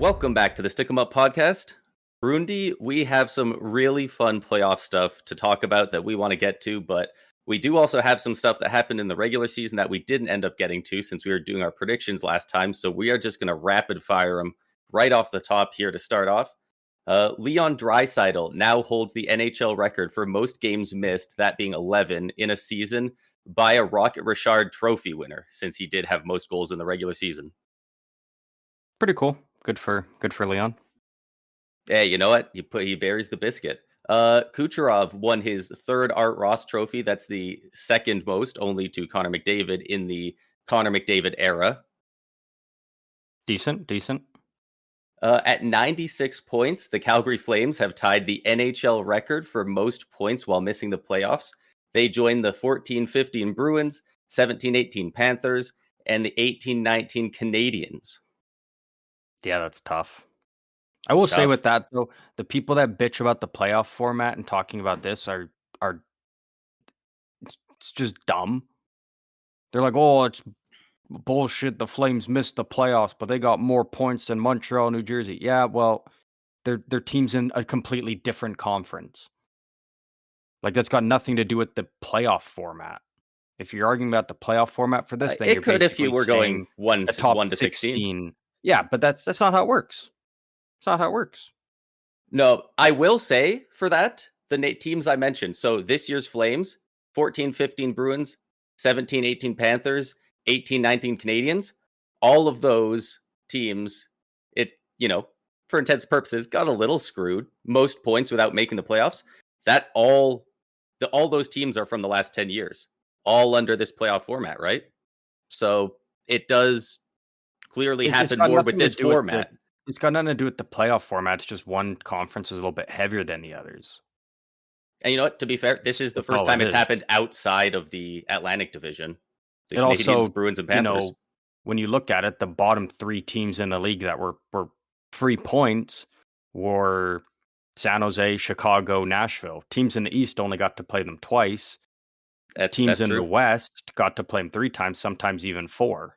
Welcome back to the Stick 'em Up podcast. Burundi, we have some really fun playoff stuff to talk about that we want to get to, but we do also have some stuff that happened in the regular season that we didn't end up getting to since we were doing our predictions last time. So we are just going to rapid fire them right off the top here to start off. Leon Draisaitl now holds the NHL record for most games missed, that being 11 in a season, by a Rocket Richard Trophy winner, since he did have most goals in the regular season. Pretty cool. Good for Leon. Hey, you know what? He buries the biscuit. Kucherov won his third Art Ross trophy. That's the second most, only to Connor McDavid in the Connor McDavid era. Decent. At 96 points, the Calgary Flames have tied the NHL record for most points while missing the playoffs. They joined the 14-15 Bruins, 17-18 Panthers, and the 18-19 Canadiens. Yeah, that's tough. I will say with that though, the people that bitch about the playoff format and talking about this are it's just dumb. They're like, "Oh, it's bullshit. The Flames missed the playoffs, but they got more points than Montreal, New Jersey." Yeah, well, their team's in a completely different conference. Like that's got nothing to do with the playoff format. If you're arguing about the playoff format for this, then it you're could if you were going one to 16. Yeah, but that's not how it works. It's not how it works. No, I will say for that, the teams I mentioned. So this year's Flames, 14-15 Bruins, 17-18 Panthers, 18-19 Canadiens, all of those teams, for intents and purposes, got a little screwed. Most points without making the playoffs. That all those teams are from the last 10 years, all under this playoff format, right? So it does clearly happen more with this format. It's got nothing to do with the playoff format. It's just one conference is a little bit heavier than the others. And you know what? To be fair, this is the first time it's happened outside of the Atlantic Division. The Canadiens, also, Bruins, and Panthers. When you look at it, the bottom three teams in the league that were free points were San Jose, Chicago, Nashville. Teams in the East only got to play them twice. Teams in the West got to play them 3 times, sometimes even 4.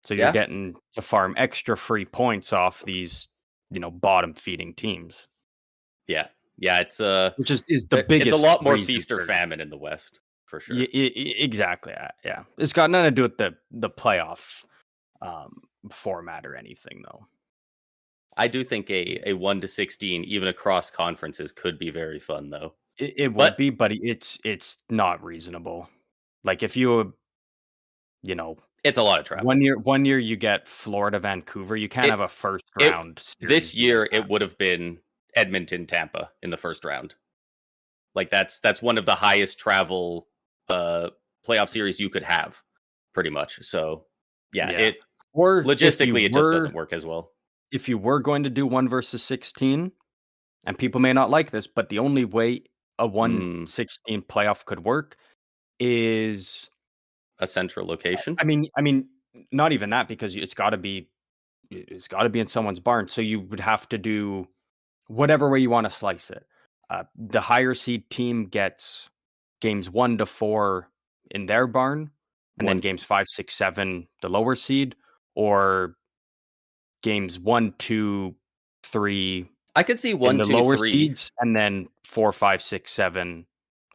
So you're getting to farm extra free points off these, bottom feeding teams. Yeah, it's which is the biggest. It's a lot more feast or famine in the West for sure. Exactly. Yeah, it's got nothing to do with the playoff format or anything, though. I do think a 1 to 16, even across conferences, could be very fun, though. It would be, but it's not reasonable. Like if you, it's a lot of travel. One year you get Florida, Vancouver. You can't have a first round. This year it would have been Edmonton, Tampa in the first round. Like that's one of the highest travel playoff series you could have, pretty much. So it or logistically it just doesn't work as well. If you were going to do 1 versus 16, and people may not like this, but the only way a 1/16 playoff could work is a central location. I mean, not even that, because it's got to be in someone's barn. So you would have to do whatever way you want to slice it. The higher seed team gets games 1 to 4 in their barn, and then games 5, 6, 7 the lower seed, or games 1, 2, 3. I could see 1, 2, 3 lower seeds, and then 4, 5, 6, 7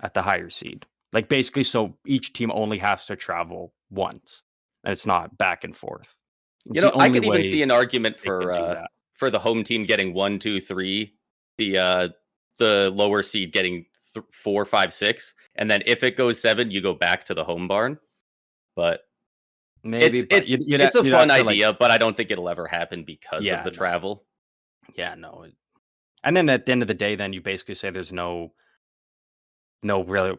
at the higher seed. Like basically, so each team only has to travel once, and it's not back and forth. I could even see an argument for the home team getting 1, 2, 3, the lower seed getting 4, 5, 6, and then if it goes 7, you go back to the home barn. But maybe it's a fun idea, but I don't think it'll ever happen because of the travel. Yeah, no. And then at the end of the day, then you basically say there's no really,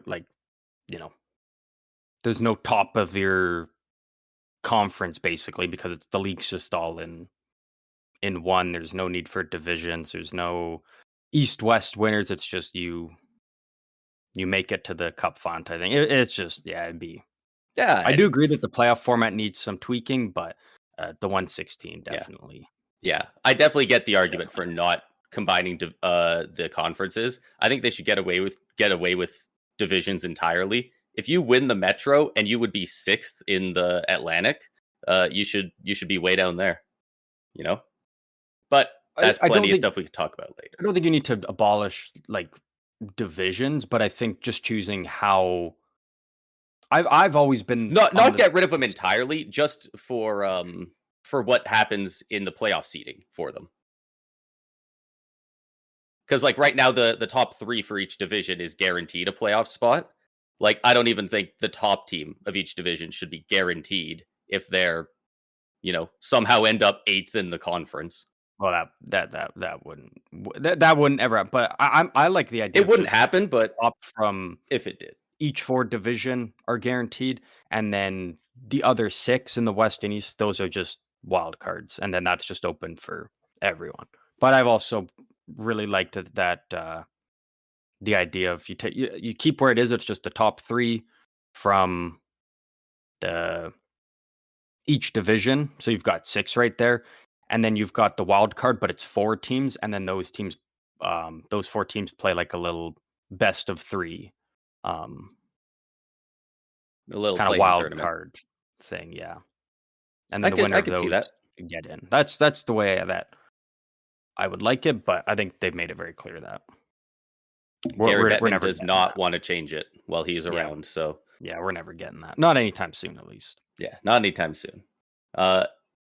there's no top of your conference, basically, because the league's just all in one. There's no need for divisions. There's no East-West winners. It's just you make it to the Cup font. I think it's just it'd be. Yeah, I do agree that the playoff format needs some tweaking, but the 1/16 definitely. Yeah, I definitely get the argument for not combining the conferences. I think they should get away with divisions entirely. If you win the Metro and you would be 6th in the Atlantic, you should be way down there. But that's I don't plenty of think stuff we could talk about later. I don't think you need to abolish like divisions, but I think just choosing how I've always been Not on not the get rid of them entirely, just for what happens in the playoff seeding for them. Because like right now, the top three for each division is guaranteed a playoff spot. Like I don't even think the top team of each division should be guaranteed if they're somehow end up eighth in the conference. well that wouldn't ever happen. But I like the idea It of wouldn't just happen, but up from if it did, each 4 division are guaranteed, and then the other 6 in the West and East, those are just wild cards, and then that's just open for everyone. But I've also really liked the idea of you keep where it is, it's just the top 3 from the each division, so you've got 6 right there, and then you've got the wild card, but it's 4 teams, and then those 4 teams play like a little best of 3, um, a little kinda play-in wild tournament. card thing, yeah. And then I the could winner I of could see those that. get in. That's the way that I would like it, but I think they've made it very clear that Gary we're Bettman never does getting not that. want to change it while he's Yeah, around. So yeah, we're never getting that. Not anytime soon, at least. yeah, not anytime soon. Uh,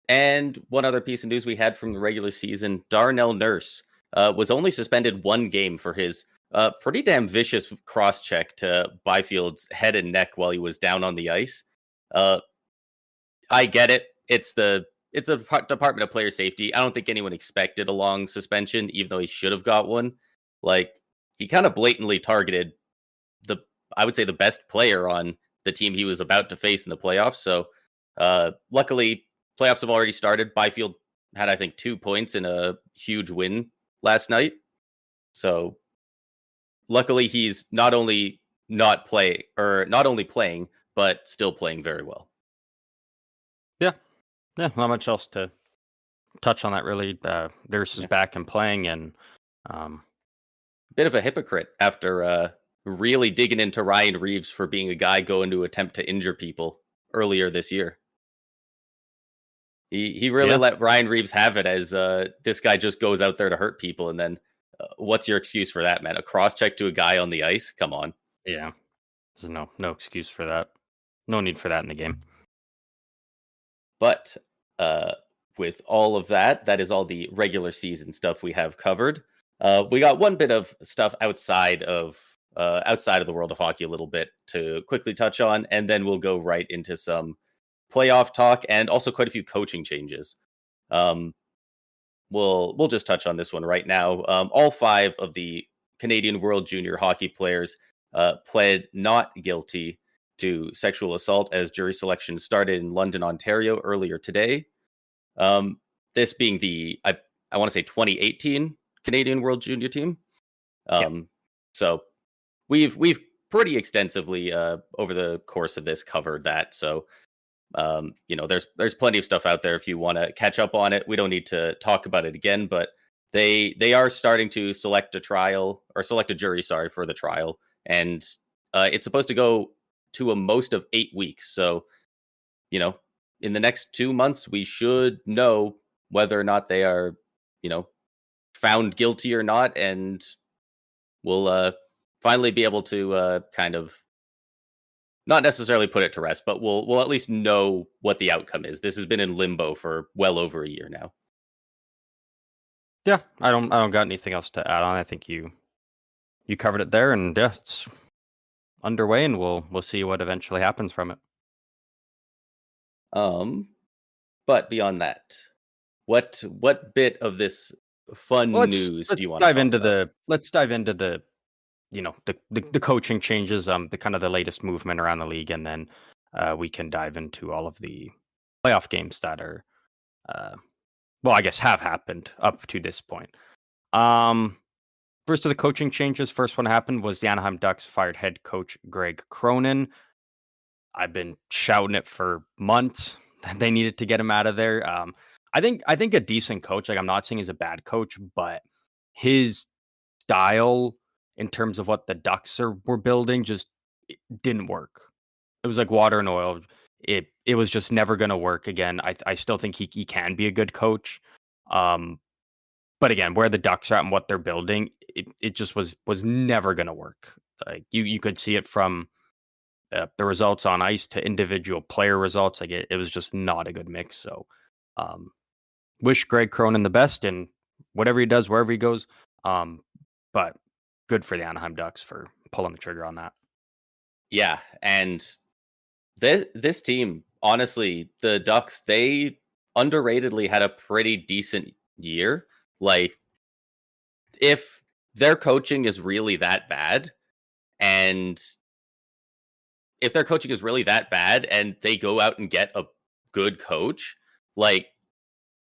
and one other piece of news we had from the regular season: Darnell Nurse was only suspended 1 game for his pretty damn vicious cross check to Byfield's head and neck while he was down on the ice. Uh, I get it. It's a Department of Player Safety. I don't think anyone expected a long suspension, even though he should have got one. Like he kind of blatantly targeted the I would say the best player on the team he was about to face in the playoffs. So luckily, playoffs have already started. Byfield had I think 2 points in a huge win last night. So luckily, he's not only playing, but still playing very well. Yeah, yeah. Not much else to touch on that really. Nurse is Yeah. back and playing, and um, Bit of a hypocrite after really digging into Ryan Reeves for being a guy going to attempt to injure people earlier this year. He really yeah, let Ryan Reeves have it as this guy just goes out there to hurt people, and then what's your excuse for that, man? A cross check to a guy on the ice? Come on. yeah. There's no excuse for that. No need for that in the game. But uh, with all of that, that is all the regular season stuff we have covered. We got one bit of stuff outside of the world of hockey a little bit to quickly touch on, and then we'll go right into some playoff talk and also quite a few coaching changes. Um, we'll just touch on this one right now. All 5 of the Canadian World Junior Hockey players pled not guilty to sexual assault as jury selection started in London, Ontario earlier today. This being I want to say 2018 Canadian World Junior team. Yeah, So we've pretty extensively over the course of this covered that. So there's plenty of stuff out there if you want to catch up on it. We don't need to talk about it again, but they are starting to select a jury, sorry, for the trial, and it's supposed to go to a most of 8 weeks. So you know, in the next 2 months, we should know whether or not they are, you know, found guilty or not, and we'll finally be able to kind of not necessarily put it to rest, but we'll at least know what the outcome is. This has been in limbo for well over a year now. yeah. I don't got anything else to add on. I think you covered it there, and yeah, it's underway, and we'll see what eventually happens from it. But beyond that, what bit of this Well, fun news do let's you want to dive talk into about? the the coaching changes, the kind of the latest movement around the league, and then we can dive into all of the playoff games that are uh, well, I guess have happened up to this point. Um, First of the coaching changes, first one happened was the Anaheim Ducks fired head coach Greg Cronin. I've been shouting it for months that they needed to get him out of there. I think a decent coach. Like I'm not saying he's a bad coach, but his style in terms of what the Ducks were building just didn't work. It was like water and oil. It was just never going to work again. I still think he can be a good coach. Um, But again, where the Ducks are at and what they're building, it just was never going to work. Like you could see it from the results on ice to individual player results. Like it was just not a good mix. So, um, wish Greg Cronin the best and whatever he does, wherever he goes. Um, but good for the Anaheim Ducks for pulling the trigger on that. Yeah, and this team, honestly, the Ducks, they underratedly had a pretty decent year. Like, if their coaching is really that bad, and if their coaching is really that bad, and they go out and get a good coach, like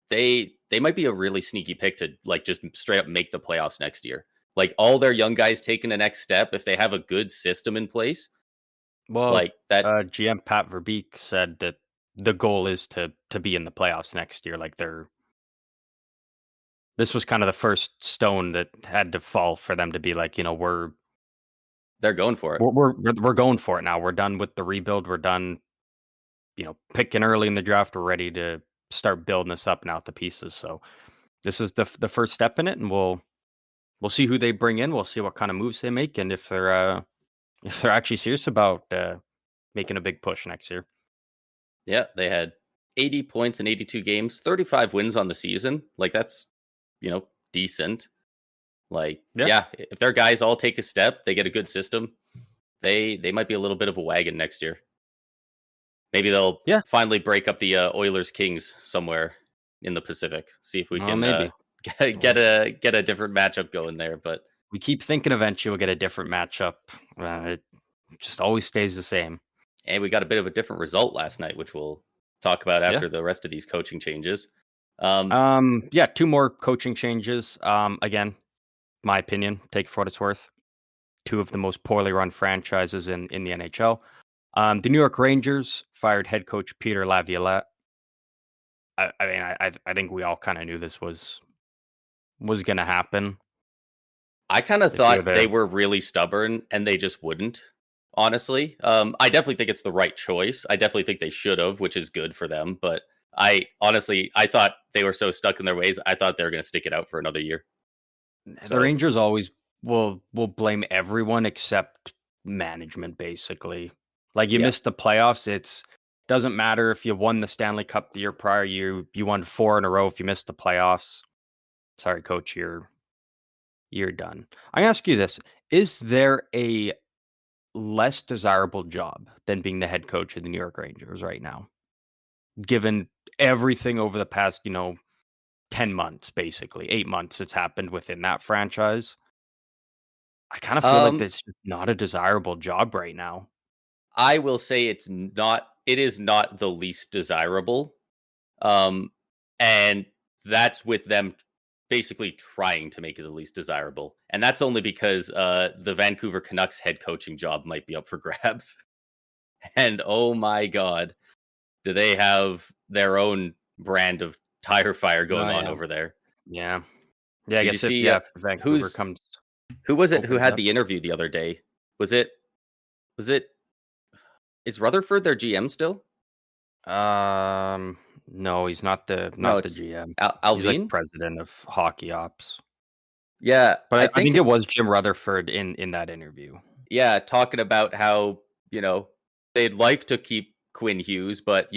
they might be a really sneaky pick to like just straight up make the playoffs next year. Like all their young guys taking the next step, if they have a good system in place, Well, like that. GM Pat Verbeek said that the goal is to be in the playoffs next year. Like this was kind of the first stone that had to fall for them to be like, They're going for it. we're going for it now. We're done with the rebuild. We're done, picking early in the draft. We're ready to start building this up now with the pieces. So this is the first step in it, and we'll see who they bring in. We'll see what kind of moves they make, and if they're actually serious about making a big push next year. Yeah, they had 80 points in 82 games, 35 wins on the season. Like that's, decent. Like, Yeah. yeah, if their guys all take a step, they get a good system. They might be a little bit of a wagon next year. Maybe they'll Yeah. finally break up the Oilers Kings somewhere in the Pacific. See if we can Maybe get a different matchup going there. But we keep thinking eventually we'll get a different matchup. It just always stays the same. and we got a bit of a different result last night, which we'll talk about Yeah. after the rest of these coaching changes. Yeah, 2 more coaching changes. Again, my opinion, take it for what it's worth. 2 of the most poorly run franchises in the NHL. The New York Rangers fired head coach Peter Laviolette. I think we all kind of knew this was going to happen. I kind of If you're thought they the were really stubborn and they just wouldn't. Honestly, I definitely think it's the right choice. I definitely think they should have, which is good for them. But I thought they were so stuck in their ways. I thought they were going to stick it out for another year. the Rangers always will blame everyone except management, basically. Like you Yeah. missed the playoffs, it's doesn't matter if you won the Stanley Cup the year prior. You won 4 in a row. If you missed the playoffs, sorry, coach, you're done. I ask you this: is there a less desirable job than being the head coach of the New York Rangers right now, given everything over the past 10 months, basically 8 months that's happened within that franchise? I kind of feel like Um, that's just not a desirable job right now. I will say it is not the least desirable. Um, and that's with them basically trying to make it the least desirable. And that's only because the Vancouver Canucks head coaching job might be up for grabs. And oh my god, do they have their own brand of tire fire going Oh, on yeah. over there? Yeah. Yeah, I Did you guess if see if Vancouver who's comes who was it who opens had up. the interview the other day? Was it is Rutherford their GM still? No, he's not No, the it's GM. He's like Alvin. president of hockey ops. Yeah, But I I think think it was Jim Rutherford in that interview. yeah, talking about how, they'd like to keep Quinn Hughes, but,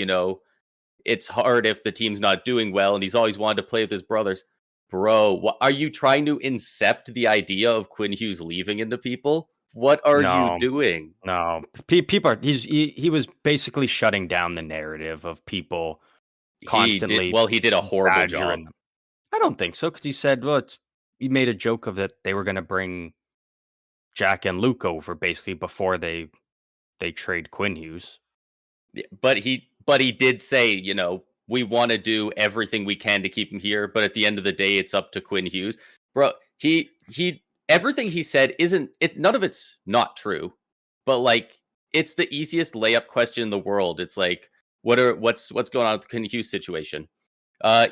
it's hard if the team's not doing well and he's always wanted to play with his brothers. Bro, are you trying to incept the idea of Quinn Hughes leaving into people? What are you No, doing? no. People are he was basically shutting down the narrative of people constantly He did a horrible job. badgering them. I don't think so, because he said, well, he made a joke of that they were gonna bring Jack and Luke over basically before they trade Quinn Hughes. Yeah, but he did say, we want to do everything we can to keep him here, but at the end of the day, it's up to Quinn Hughes. Bro, he everything he said isn't it none of it's not true. But like it's the easiest layup question in the world. It's like what's going on with the Quinn Hughes situation?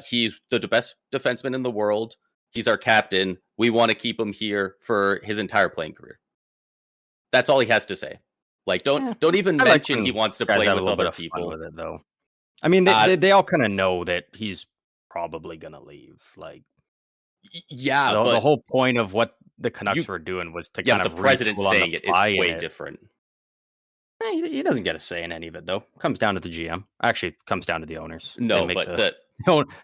He's the best defenseman in the world. He's our captain. We want to keep him here for his entire playing career. That's all he has to say. Like, Yeah, don't even I like mention he when wants to guys play have a with little bit other of fun people. with it, though. I mean, Uh, they all kinda know that he's probably gonna leave, like Yeah, The but whole point of what the you Canucks were doing was to yeah, kind but the of president retool on the saying it is fly, and way it different. he doesn't get a say in any of it, though. Comes down to the GM. Actually, it comes down to the owners. They No, make but the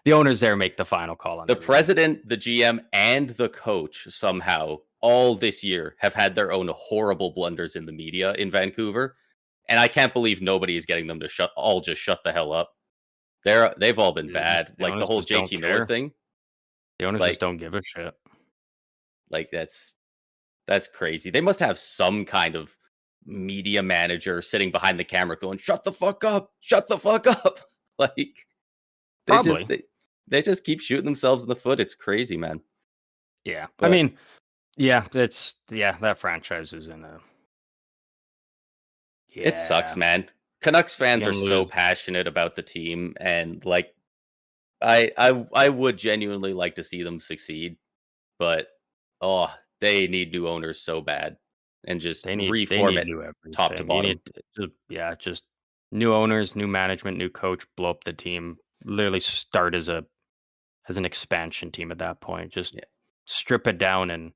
the owners there make the final call on the everything. president, the GM, and the coach somehow all this year have had their own horrible blunders in the media in Vancouver, and I can't believe nobody is getting them to shut the hell up. They've all been bad. The Like the owners whole just don't JT Miller care. thing. The owners just Like don't give a shit. like that's crazy. They must have some kind of media manager sitting behind the camera going, "Shut the fuck up! Shut the fuck up!" Like they just Probably. they just keep shooting themselves in the foot. It's crazy, man. Yeah. I But mean, that franchise is in a it yeah. sucks, man. Canucks You're fans are gonna so lose. passionate about the team, and like I would genuinely like to see them succeed, but oh, they need new owners so bad, and just They reform need it new top to everything. You bottom. need to just new owners, new management, new coach, blow up the team. Literally start as an expansion team at that point. Just Yeah. strip it down and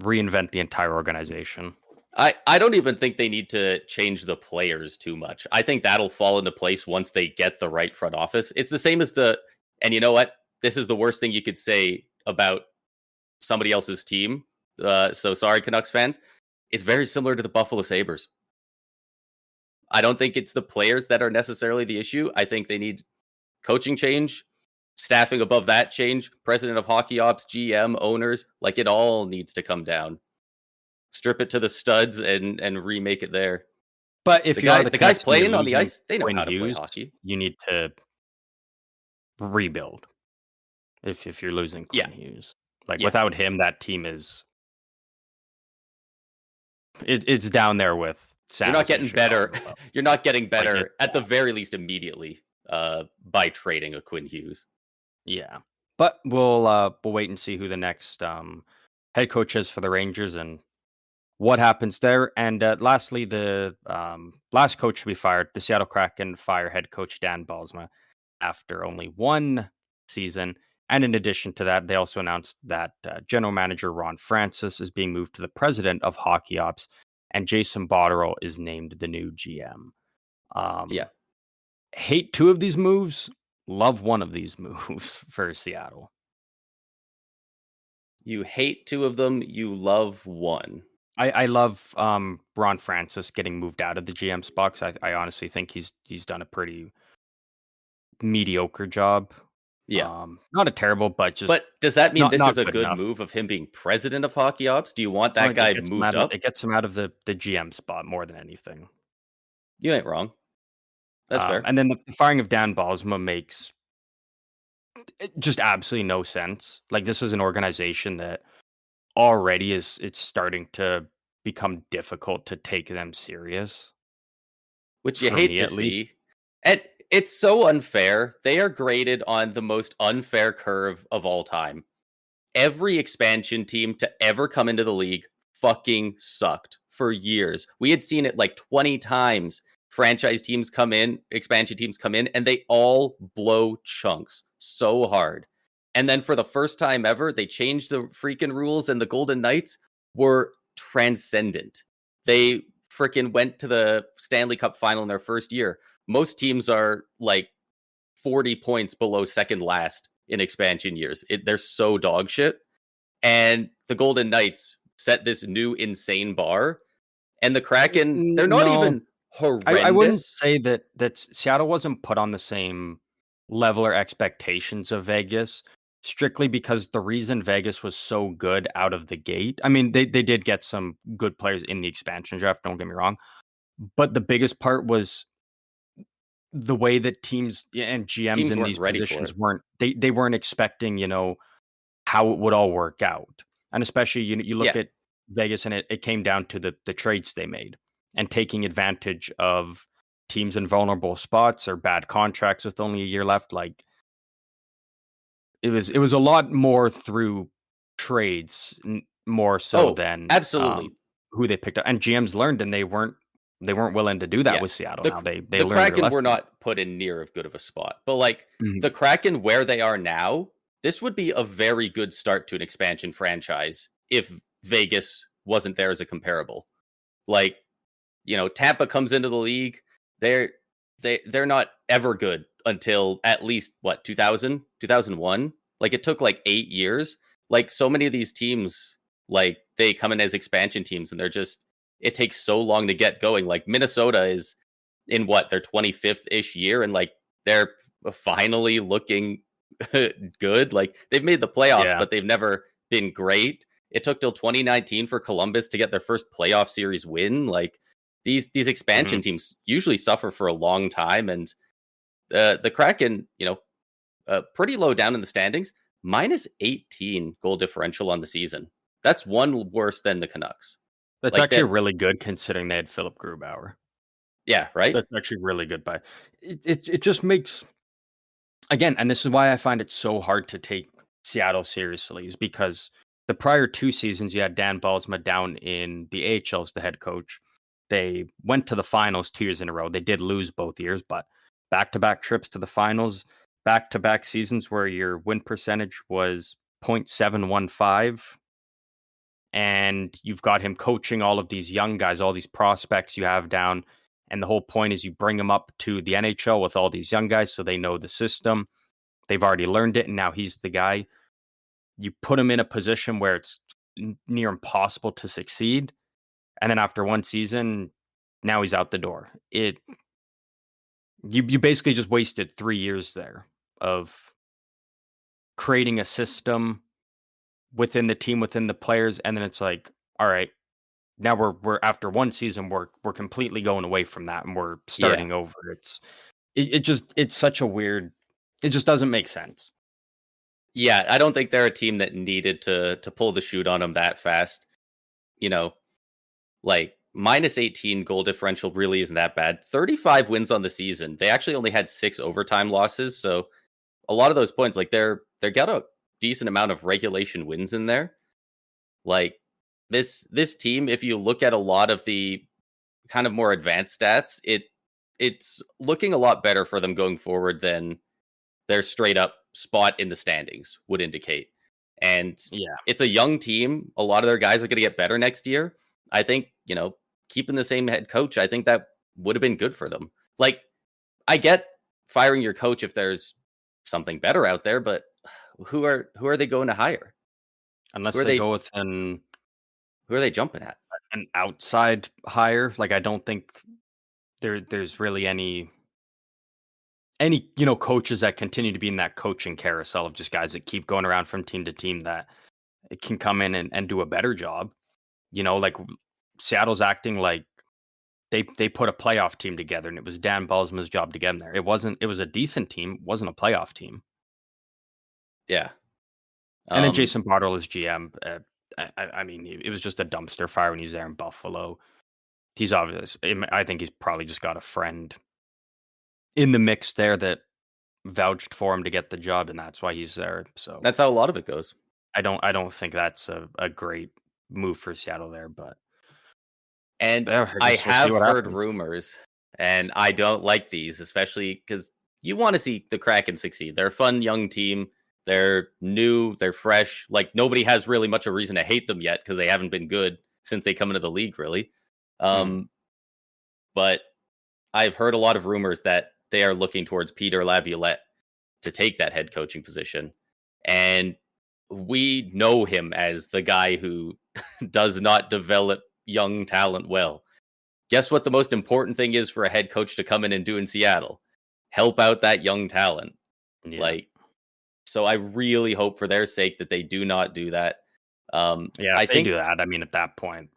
reinvent the entire organization. I don't even think they need to change the players too much. I think that'll fall into place once they get the right front office. It's the same as and you know what? This is the worst thing you could say about somebody else's team. So sorry, Canucks fans. It's very similar to the Buffalo Sabres. I don't think it's the players that are necessarily the issue. I think they need coaching change, staffing above that change, president of hockey ops, GM, owners. Like it all needs to come down. Strip it to the studs and remake it there. But if you are the The guys Canucks and you're playing on the losing ice, they know Quinn how to play Hughes, hockey. you need to rebuild. If you're losing Yeah, Quinn Hughes, like yeah. without him, that team it's down there with You're San not Jose and getting better. Chicago level. You're not getting Like better it's at the very least immediately by trading a Quinn Hughes. yeah. But we'll wait and see who the next head coach is for the Rangers and what happens there. And lastly, the last coach to be fired, the Seattle Kraken fire head coach Dan Bylsma after only one season. And in addition to that, they also announced that general manager Ron Francis is being moved to the president of hockey ops, and Jason Botterill is named the new GM. Yeah. Hate two of these moves, love one of these moves for Seattle. You hate two of them, you love one. I love Ron Francis getting moved out of the GM spot 'cause I honestly think he's done a pretty mediocre job. Yeah. Not a terrible, but just But does that mean this is not a good good enough. move of him being president of hockey ops? Do you want No, that guy moved it up? gets him out of the GM spot more than anything. You ain't wrong. That's fair. And then the firing of Dan Bylsma makes just absolutely no sense. Like this is an organization that already it's starting to become difficult to take them serious. Which you For hate me, to at least. see. And it's so unfair. They are graded on the most unfair curve of all time. Every expansion team to ever come into the league fucking sucked for years. We had seen it like 20 times. Franchise teams come in, expansion teams come in, and they all blow chunks so hard. And then for the first time ever, they changed the freaking rules, and the Golden Knights were transcendent. They freaking went to the Stanley Cup final in their first year. Most teams are like 40 points below second last in expansion years. They're so dog shit. And the Golden Knights set this new insane bar. And the Kraken, they're not No, even I wouldn't horrendous. say that Seattle wasn't put on the same level or expectations of Vegas, strictly because the reason Vegas was so good out of the gate. I mean, they did get some good players in the expansion draft, don't get me wrong. But the biggest part was the way that teams and GMs Teams in weren't these ready for positions it. weren't they weren't expecting, how it would all work out. And especially you look Yeah. at Vegas and it came down to the trades they made and taking advantage of teams in vulnerable spots or bad contracts with only a year left. Like it was a lot more through trades, more so Oh, than absolutely. who they picked up. And GMs learned, and they weren't willing to do that Yeah. with Seattle. The Now they the learned their Kraken were lesson. not put in near as good of a spot. But like Mhm. the Kraken where they are now, this would be a very good start to an expansion franchise if Vegas wasn't there as a comparable. Like, Tampa comes into the league, they're they're not ever good until at least what, 2000, 2001. Like, it took like 8 years. Like, so many of these teams, like, they come in as expansion teams and it takes so long to get going. Like, Minnesota is in what, their 25th-ish year, and like they're finally looking good. Like, they've made the playoffs, Yeah. but they've never been great. It took till 2019 for Columbus to get their first playoff series win. Like, these Mhm. expansion teams usually suffer for a long time, and the Kraken, pretty low down in the standings, minus 18 goal differential on the season. That's one worse than the Canucks. That's Like actually that, really good considering they had Philip Grubauer. yeah, right, That's actually really good by it just makes again, and this is why I find it so hard to take Seattle seriously is because the prior 2 seasons, you had Dan Bylsma down in the AHL as the head coach. They went to the finals 2 years in a row. They did lose both years, but back-to-back trips to the finals, back-to-back seasons where your win percentage was .715, and you've got him coaching all of these young guys, all these prospects you have down, and the whole point is you bring them up to the NHL with all these young guys so they know the system. They've already learned it, and now he's the guy. You put him in a position where it's near impossible to succeed, and then after 1 season, now he's out the door. You basically just wasted 3 years there of creating a system within the team, within the players, and then it's like, all right, now we're after 1 season, we're completely going away from that and we're yeah. starting over. It's such a weird, it just doesn't make sense. Yeah, I don't think they're a team that needed to pull the shoot on them that fast. You know, like, minus 18 goal differential really isn't that bad. 35 wins on the season. They actually only had 6 overtime losses, so a lot of those points, like, they got a decent amount of regulation wins in there. Like, this team, if you look at a lot of the kind of more advanced stats, it's looking a lot better for them going forward than their straight up spot in the standings would indicate. And Yeah. it's a young team. A lot of their guys are going to get better next year. I think, keeping the same head coach, I think that would have been good for them. Like, I get firing your coach if there's something better out there, but who are they going to hire? Who Unless are they they go with who are they jumping at? an outside hire, like, I don't think there's really any coaches that continue to be in that coaching carousel of just guys that keep going around from team to team that can come in and do a better job. Like Seattle's acting like they put a playoff team together and it was Dan Bylsma's job to get them there. It was a decent team, wasn't a playoff team. Yeah. And then Um Jason Bartle as GM. I mean, it was just a dumpster fire when he was there in Buffalo. He's obvious. I think he's probably just got a friend in the mix there that vouched for him to get the job, and that's why he's there. So that's how a lot of it goes. I don't think that's a great move for Seattle there, but And yeah, I I guess we'll see have what heard happens. rumors, and I don't like these, especially because you want to see the Kraken succeed. They're a fun young team. They're new. They're fresh. Like, nobody has really much of a reason to hate them yet because they haven't been good since they come into the league, really. Hmm. Um, but I've heard a lot of rumors that they are looking towards Peter Laviolette to take that head coaching position, and we know him as the guy who does not develop young talent well. Guess what the most important thing is for a head coach to come in and do in Seattle? Help out that young talent. Yeah. Like, so I really hope for their sake that they do not do that. Yeah, I if they do think that, I mean, at that point,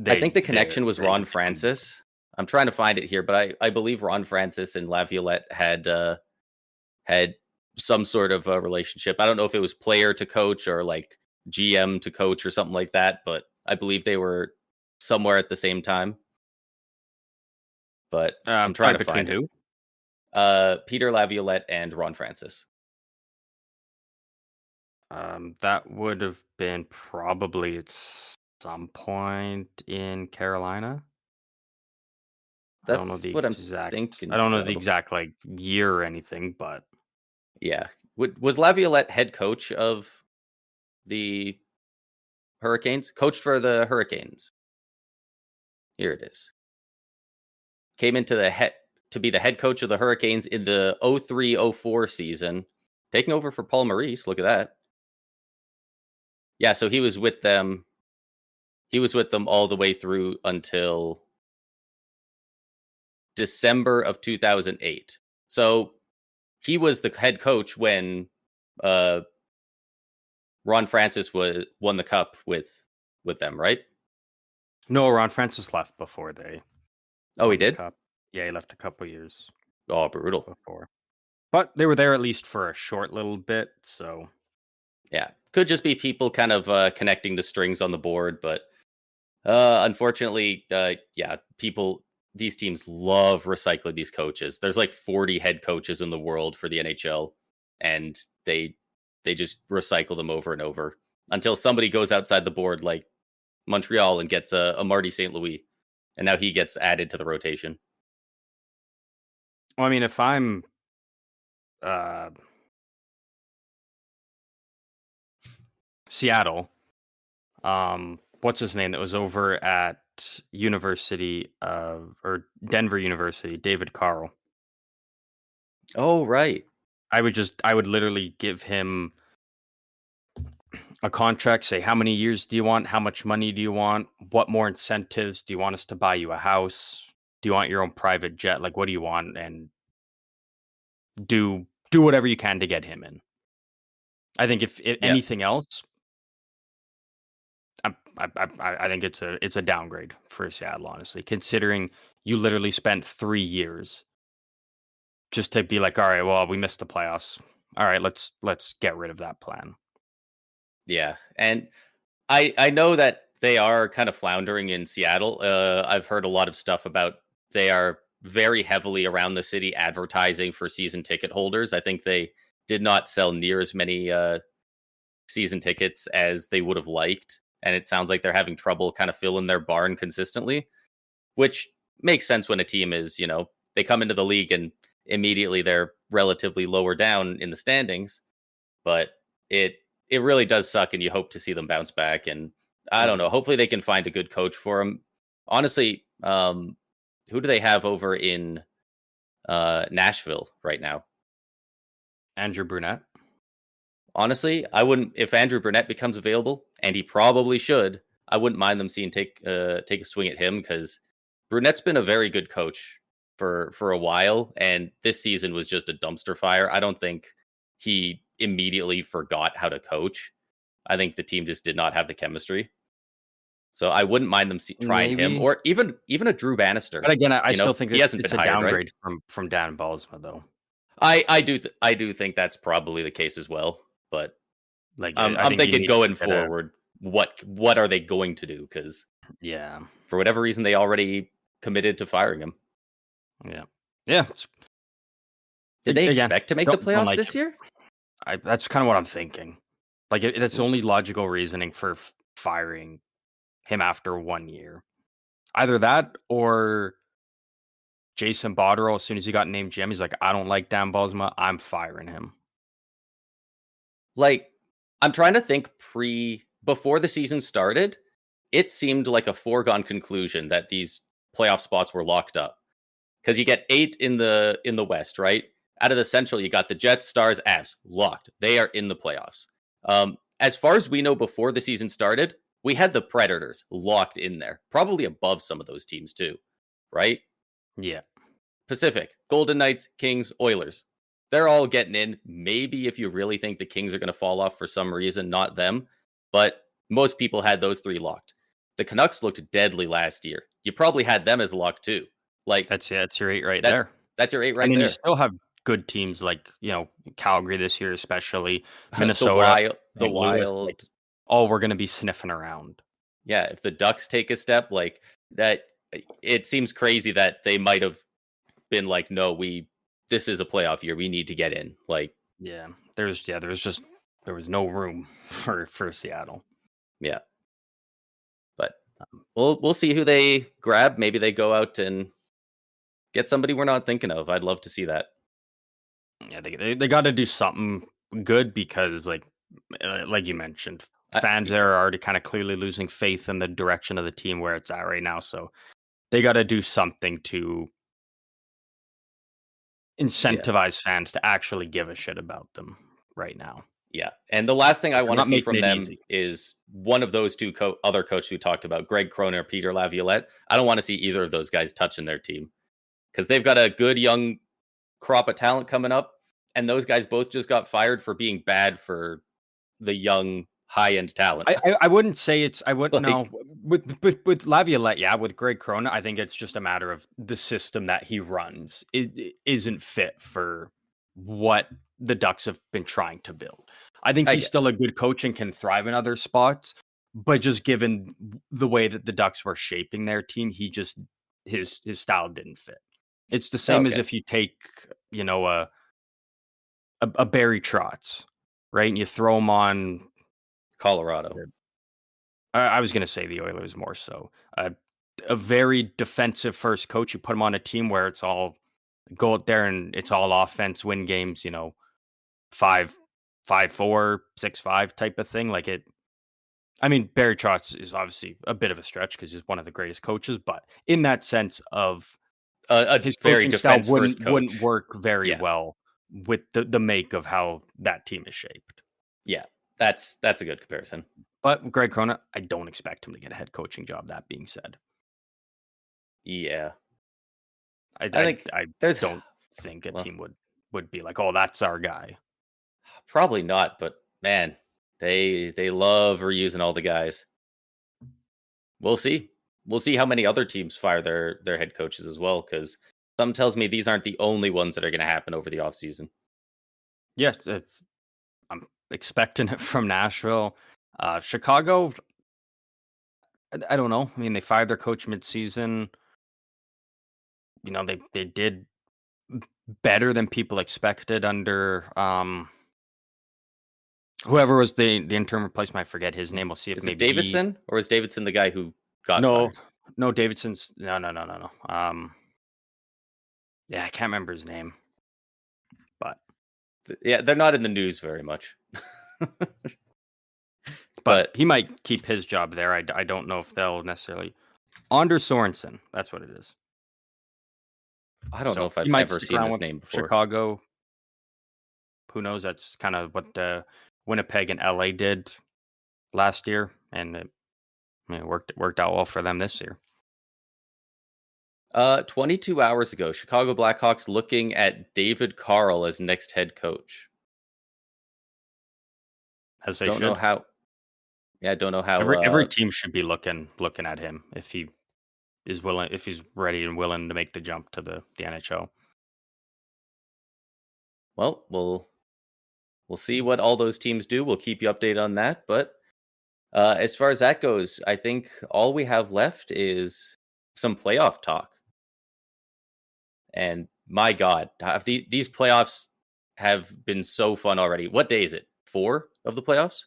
I think the they're connection was they Ron just become Francis. I'm trying to find it here, but I believe Ron Francis and Laviolette had some sort of a relationship. I don't know if it was player to coach or like GM to coach or something like that, but I believe they were somewhere at the same time. But I'm trying tied to between find it. who? Peter Laviolette and Ron Francis. That would have been probably at some point in Carolina. That's what I'm thinking. I don't know the So exact like year or anything, but yeah, Was Laviolette head coach of the Hurricanes? Coached for the Hurricanes. Here it is. Came into the head to be the head coach of the Hurricanes in the 03-04 season, taking over for Paul Maurice. Look at that. Yeah, so he was with them. He was with them all the way through until December of 2008. So he was the head coach when Ron Francis won the cup with them, right? No, Ron Francis left before they. Oh, he won the did? Cup. Yeah, he left a couple years Oh, brutal. before, but they were there at least for a short little bit. So Yeah, could just be people kind of connecting the strings on the board, but unfortunately, yeah, these teams love recycling these coaches. There's like 40 head coaches in the world for the NHL, and they just recycle them over and over until somebody goes outside the board, like Montreal, and gets a Marty St. Louis, and now he gets added to the rotation. well, I mean, if I'm Seattle, what's his name that was over at University of or Denver University, David Carl. Oh, right. I would literally give him a contract, say how many years do you want, how much money do you want, what more incentives do you want us to buy you a house, do you want your own private jet, like what do you want, and do whatever you can to get him in. I think if Yeah. anything else, I think it's a downgrade for Seattle, honestly, considering you literally spent 3 years just to be like, all right, well, we missed the playoffs. All right, let's get rid of that plan. Yeah, and I know that they are kind of floundering in Seattle. I've heard a lot of stuff about they are very heavily around the city advertising for season ticket holders. I think they did not sell near as many season tickets as they would have liked, and it sounds like they're having trouble kind of filling their barn consistently, which makes sense when a team is, they come into the league and immediately they're relatively lower down in the standings, but it really does suck, and you hope to see them bounce back. And I don't know. Hopefully, they can find a good coach for him. Honestly, who do they have over in Nashville right now? Andrew Brunette. Honestly, I wouldn't. If Andrew Burnett becomes available, and he probably should, I wouldn't mind them seeing take a swing at him, because Brunett's been a very good coach for a while, and this season was just a dumpster fire. I don't think he immediately forgot how to coach. I think the team just did not have the chemistry. So I wouldn't mind them trying him, or even a Drew Bannister. But again, I still think he hasn't it's been a hired, downgrade right? from Dan Balsma, though. I do think that's probably the case as well. But Like I'm thinking going forward, what are they going to do? Because yeah, for whatever reason, they already committed to firing him. Yeah. Did they expect to make the playoffs like this year? That's kind of what I'm thinking. Like that's the only logical reasoning for firing him after 1 year. Either that or Jason Botterill, as soon as he got named GM, he's like, I don't like Dan Balsma. I'm firing him. Like, I'm trying to think before the season started, it seemed like a foregone conclusion that these playoff spots were locked up. Because you get 8 in the West, right? Out of the Central, you got the Jets, Stars, Avs locked. They are in the playoffs. As far as we know, before the season started, we had the Predators locked in there, probably above some of those teams too, right? Yeah. Pacific, Golden Knights, Kings, Oilers. They're all getting in. Maybe if you really think the Kings are going to fall off for some reason, not them. But most people had those 3 locked. The Canucks looked deadly last year. You probably had them as locked too. Like that's your 8 right there. That's your 8 right there. And then you still have good teams like, Calgary this year, especially Minnesota, the Wild. Like, oh, we're going to be sniffing around. Yeah, if the Ducks take a step like that, it seems crazy that they might have been like, no, this is a playoff year. We need to get in. Like, there was no room for Seattle. Yeah. But we'll see who they grab. Maybe they go out and get somebody we're not thinking of. I'd love to see that. Yeah, they got to do something good because like you mentioned, fans Yeah, there are already kind of clearly losing faith in the direction of the team where it's at right now. So they got to do something to yeah, incentivize fans to actually give a shit about them right now. yeah. And the last thing I 'Cause they're want to not see making from it them easy. is one of those two other coaches we talked about, Greg Croner, Peter Laviolette. I don't want to see either of those guys touching their team because they've got a good young crop of talent coming up, and those guys both just got fired for being bad for the young high end talent. I wouldn't say it's I wouldn't know Like, with Laviolette, yeah, with Greg Corona, I think it's just a matter of the system that he runs. It isn't fit for what the Ducks have been trying to build. I think I he's still guess. a good coach and can thrive in other spots, but just given the way that the Ducks were shaping their team, he just his style didn't fit. It's the same as Okay. if you take, you know, a Barry Trotz, right? And you throw him on Colorado. I was gonna say the Oilers more so. A very defensive first coach. You put him on a team where it's all go out there and it's all offense, win games. 5-4, 6-5 type of thing. Like it. I mean, Barry Trotz is obviously a bit of a stretch because he's one of the greatest coaches, but in that sense of A his very coaching style defense wouldn't first wouldn't coach. work very Yeah. well with the make of how that team is shaped. Yeah. That's a good comparison. But Greg Crona, I don't expect him to get a head coaching job. That being said. Yeah. I I I think I there's don't think a well, team would be like, "Oh, that's our guy." probably not, but man, they love reusing all the guys. We'll see. We'll see how many other teams fire their head coaches as well, because some tells me these aren't the only ones that are going to happen over the offseason. Yeah, I'm expecting it from Nashville. Chicago, I don't know. I mean, they fired their coach midseason. They did better than people expected under whoever was the interim replacement. I forget his name. We'll see if Is it maybe he. Davidson or is Davidson the guy who got No, fired? no, Davidson's no. Yeah, I can't remember his name, but Yeah, they're not in the news very much. but But he might keep his job there. I don't know if they'll necessarily. Anders Sorensen, that's what it is. I don't know So if he I've might ever stick seen around this with name before. Chicago. Who knows? That's kind of what Winnipeg and LA did last year, and it worked out well for them this year. 22 hours ago, Chicago Blackhawks looking at David Carl as next head coach. As they Don't know should. how. Yeah, don't know how. Every team should be looking at him if he is willing, if he's ready and willing to make the jump to the NHL. Well, we'll see what all those teams do. We'll keep you updated on that. But as far as that goes, I think all we have left is some playoff talk. And my God, these playoffs have been so fun already. What day is it? 4 of the playoffs?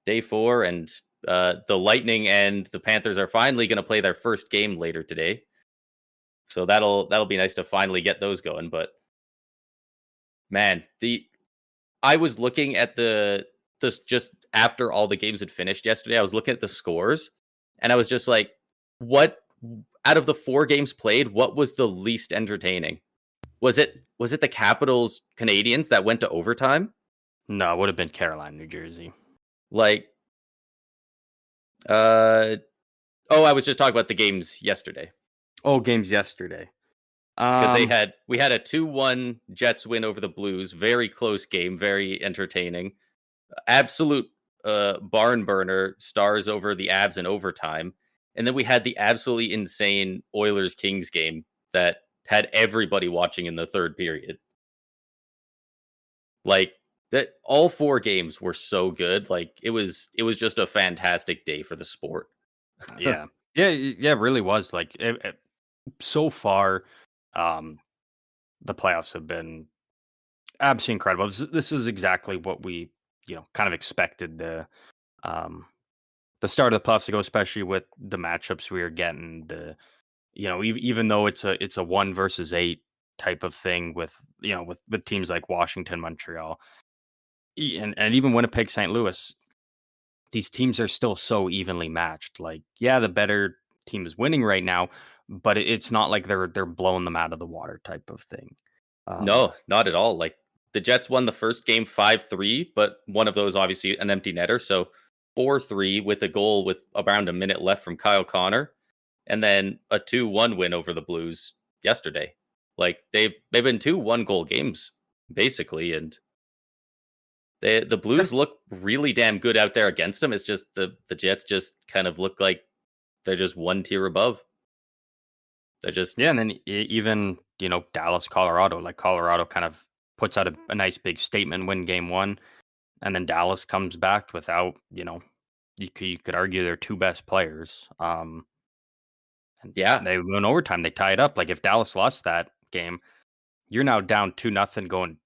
Day 4, and the Lightning and the Panthers are finally going to play their first game later today. So that'll be nice to finally get those going. But man, I was looking at this just after all the games had finished yesterday. I was looking at the scores, and I was just like, what out of the 4 games played, what was the least entertaining? Was it the Capitals Canadians that went to overtime? No, it would have been Carolina, New Jersey. Like, uh, oh, I was just talking about the games yesterday Oh, games yesterday. because we had a 2-1 Jets win over the Blues, very close game, very entertaining, absolute barn burner, Stars over the Avs in overtime, and then we had the absolutely insane Oilers Kings game that had everybody watching in the third period. Like that, all 4 games were so good. Like it was just a fantastic day for the sport. Yeah, yeah, it really was. Like so far, um, the playoffs have been absolutely incredible. This is exactly what we kind of expected the start of the playoffs to go, especially with the matchups we are getting. Even though it's a 1 versus 8 type of thing with with teams like Washington, Montreal, and even Winnipeg, St. Louis. These teams are still so evenly matched. Like, yeah, the better team is winning right now, but it's not like they're blowing them out of the water type of thing. No, not at all. Like the Jets won the first game 5-3, but one of those obviously an empty netter. So 4-3 with a goal with around a minute left from Kyle Connor, and then a 2-1 win over the Blues yesterday. Like they've been 2 1-goal games basically, and the Blues look really damn good out there against them. It's just the Jets just kind of look like they're just one tier above. They're just Yeah, and then even Dallas, Colorado, like Colorado kind of puts out a nice big statement, win game one, and then Dallas comes back without you could argue their two best players. And yeah, they went overtime. They tie it up. Like if Dallas lost that game, you're now down 2-0 going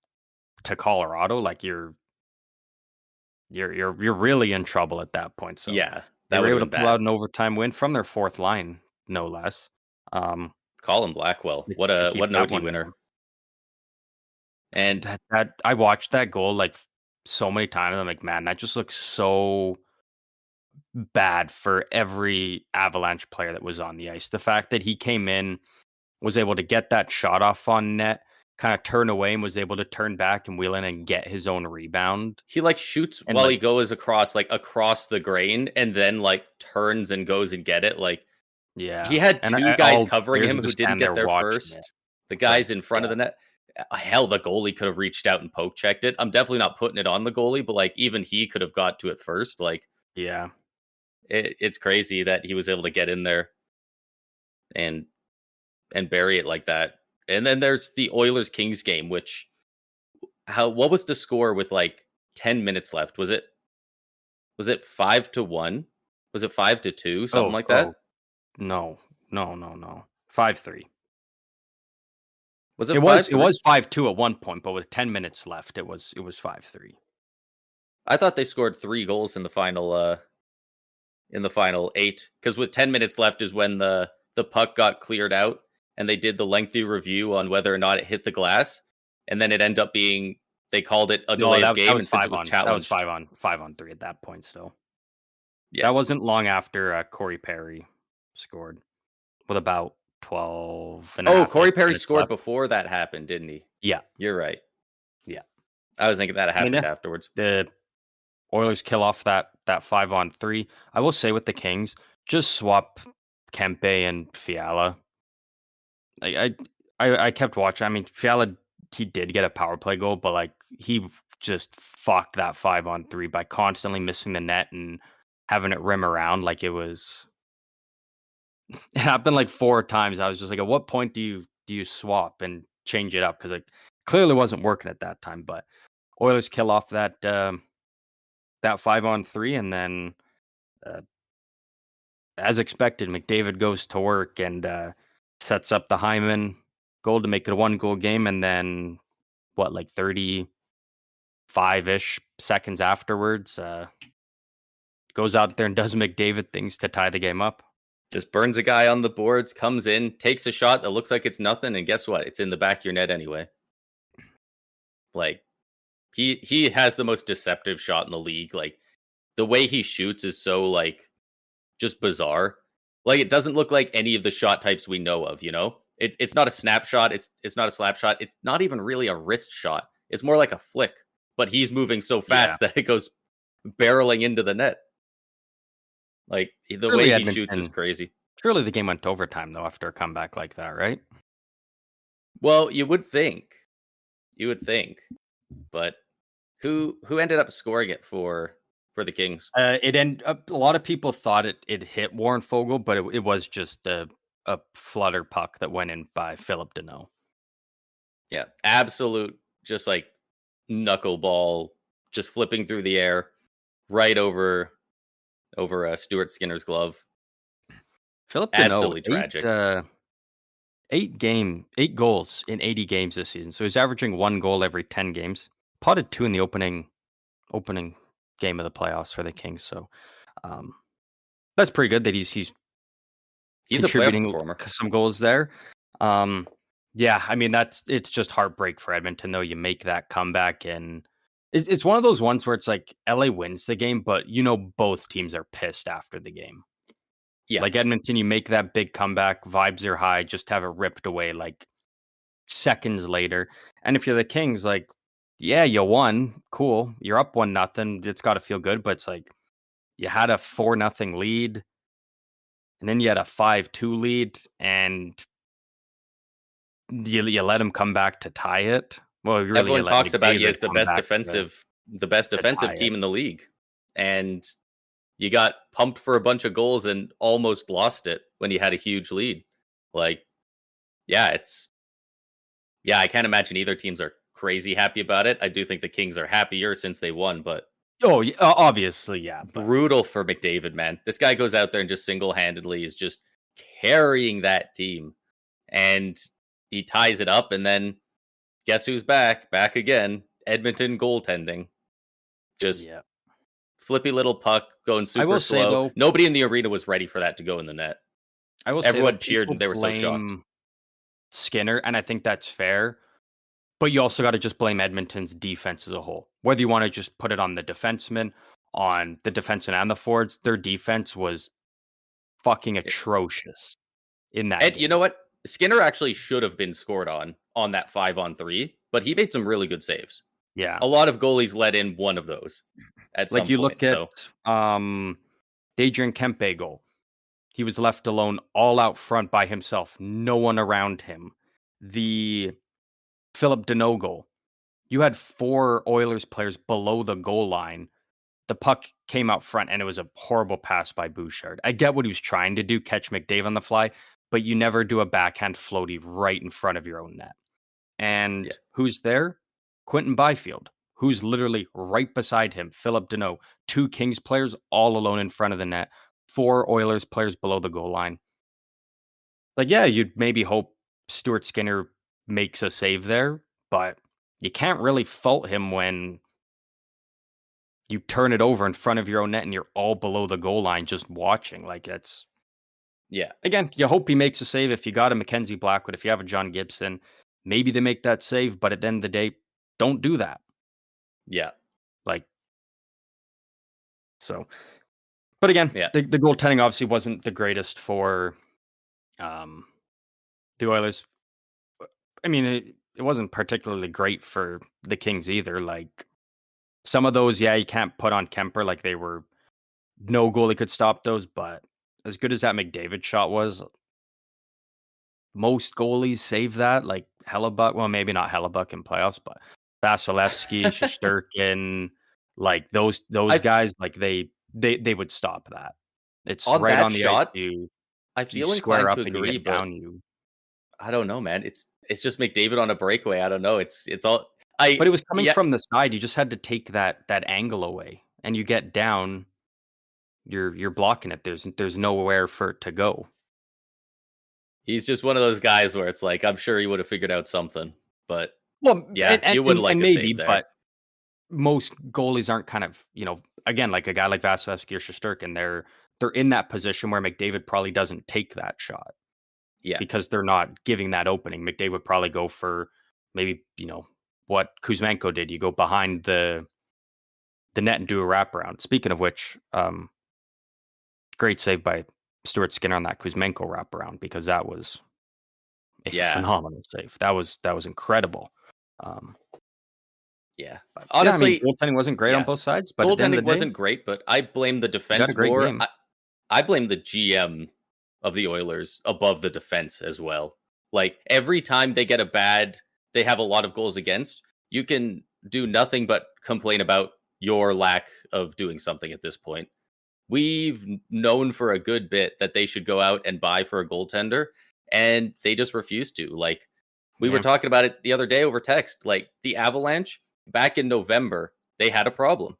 to Colorado. Like you're really in trouble at that point. So yeah, they that were would have able to been pull bad. out an overtime win from their fourth line, no less. Um, Colin Blackwell, to keep what an that OT one winner. going. And That I watched that goal like so many times. I'm like, man, that just looks so bad for every Avalanche player that was on the ice. The fact that he came in, was able to get that shot off on net, kind of turn away, and was able to turn back and wheel in and get his own rebound. he like shoots And while like, he goes across the grain and then like turns and goes and get it. Like he yeah, had and two guys all covering players him are who just didn't standing get there there watching it. first. The It's like, guys in front of yeah, the net. Hell, the goalie could have reached out and poke checked it. I'm definitely not putting it on the goalie, but like even he could have got to it first. Like yeah. it's crazy that he was able to get in there and bury it like that. And then there's the Oilers Kings game, which what was the score with like 10 minutes left? Was it 5-1? Was it 5-2? Something Oh, like oh that? no, no, no, no. 5-3. Was It it was it 5-3? was 5-2 at one point, but with 10 minutes left, it was 5-3. I thought they scored 3 goals in the final 8 cuz with 10 minutes left is when the puck got cleared out and they did the lengthy review on whether or not it hit the glass, and then it ended up being they called it a No, delay of that game, was and since it was challenged. 5-on 3 at that point still. Yeah. That wasn't long after, Corey Perry scored with about 12 and a Oh, half Corey Perry minutes scored left. before that happened, didn't he? Yeah, You're right. yeah. I was thinking that I mean, happened yeah, afterwards. the Oilers kill off that 5-on-3. I will say with the Kings, just swap Kempe and Fiala. I kept watching. I mean, Fiala, he did get a power play goal, but like he just fucked that 5-on-3 by constantly missing the net and having it rim around like it was. It happened like 4 times. I was just like, at what point do you swap and change it up? Because it clearly wasn't working at that time. But Oilers kill off that 5-on-3, and then uh, as expected, McDavid goes to work and sets up the Hyman goal to make it a 1-goal game, and then what, like 35-ish seconds afterwards, goes out there and does McDavid things to tie the game up. Just burns a guy on the boards, comes in, takes a shot that looks like it's nothing, and guess what? It's in the back of your net anyway. Like he has the most deceptive shot in the league. Like the way he shoots is so like just bizarre. Like it doesn't look like any of the shot types we know of, you know? It's not a snapshot, it's not a slap shot, it's not even really a wrist shot. It's more like a flick, but he's moving so Yeah. fast that it goes barreling into the net. Like the way Surely he shoots is Edmonton, crazy. surely the game went to overtime though after a comeback like that, right? Well, you would think. You would think. But who ended up scoring it for the Kings? A lot of people thought it hit Warren Fogle, but it was just a flutter puck that went in by Philip Deneau. Yeah, absolute just like knuckleball just flipping through the air right over Stuart Skinner's glove. Philip Deneau, Absolutely tragic. eight goals in 80 games this season. So he's averaging 1 goal every 10 games. Potted 2 in the opening game of the playoffs for the Kings. So um, that's pretty good that he's He's a playoff contributing performer. some goals there. Um, Yeah, I mean, it's just heartbreak for Edmonton, though. You make that comeback, and it's one of those ones where it's like LA wins the game, but both teams are pissed after the game. Yeah, Like Edmonton, you make that big comeback, vibes are high, just have it ripped away like seconds later. And if you're the Kings, like, yeah, you won, cool, you're up 1-0. It's got to feel good, but it's like you had a 4-0 lead, and then you had a 5-2 lead, and you let him come back to tie it. Well, really, you everyone let talks about you McDavid as the come best back to tie defensive it. team in the league, and you got pumped for a bunch of goals and almost lost it when you had a huge lead. Like, yeah, I can't imagine either teams are crazy happy about it. I do think the Kings are happier since they won, but Oh, obviously, yeah, but brutal for McDavid, man. This guy goes out there and just single-handedly is just carrying that team, and he ties it up, and then guess who's back? Back again. Edmonton goaltending. Just yeah. flippy little puck going I super will say slow. though, Nobody in the arena was ready for that to go in the net. Everyone cheered and people they were so shocked. blame Skinner, and I think that's fair. But you also got to just blame Edmonton's defense as a whole. Whether you want to just put it on the defensemen, on the defensemen and the forwards, their defense was fucking It- atrocious in that And you know game. what? Skinner actually should have been scored on that 5-on-3, but he made some really good saves. Yeah. A lot of goalies let in one of those at Like some you look point. at So, Adrian Kempe goal. He was left alone all out front by himself, no one around him. The Philip Deneau goal. You had 4 Oilers players below the goal line. The puck came out front, and it was a horrible pass by Bouchard. I get what he was trying to do, catch McDavid on the fly, but you never do a backhand floaty right in front of your own net. yeah. And who's there? Quentin Byfield, who's literally right beside him, Philip Deneau. 2 Kings players all alone in front of the net, 4 Oilers players below the goal line. Like, yeah, you'd maybe hope Stuart Skinner makes a save there, but you can't really fault him when you turn it over in front of your own net and you're all below the goal line just watching. Like, that's Yeah. again, you hope he makes a save. If you got a Mackenzie Blackwood, if you have a John Gibson, maybe they make that save, but at the end of the day, don't do that. Yeah. Like, so, but again, Yeah. the goaltending obviously wasn't the greatest for um, the Oilers. I mean, it wasn't particularly great for the Kings either. Like, some of those, yeah, you can't put on Kemper. Like, they were no goalie could stop those, but as good as that McDavid shot was, most goalies save that. Like Hellebuck, well, maybe not Hellebuck in playoffs, but Vasilevsky, Shesterkin, like those I guys, like they would stop that. It's On right that on the ice. shot, I You feel square inclined to up and you agree, get but down. You I don't know, man. It's just McDavid on a breakaway. I don't know. It's all I But it was coming yeah, from the side. You just had to take that angle away, and you get down. You're blocking it. There's nowhere for it to go. he's just one of those guys where it's like I'm sure he would have figured out something. But Well, yeah, you would and like a save maybe, there. but most goalies aren't kind of, again, like a guy like Vasilevsky or Shesterkin, they're in that position where McDavid probably doesn't take that shot Yeah. because they're not giving that opening. McDavid would probably go for maybe, what Kuzmenko did. You go behind the net and do a wraparound. Speaking of which, great save by Stuart Skinner on that Kuzmenko wraparound because that was a Yeah. phenomenal save. That was incredible. Um, Yeah. but yeah, I mean, Honestly, goaltending wasn't great on yeah. both sides, but at the end Goaltending of the day, wasn't great, but I blame the you got a defense great more. game. I blame the GM of the Oilers above the defense as well. Like every time they have a lot of goals against, you can do nothing but complain about your lack of doing something at this point. We've known for a good bit that they should go out and buy for a goaltender, and they just refuse to. Like we were Yeah. talking about it the other day over text. Like the Avalanche back in November, they had a problem.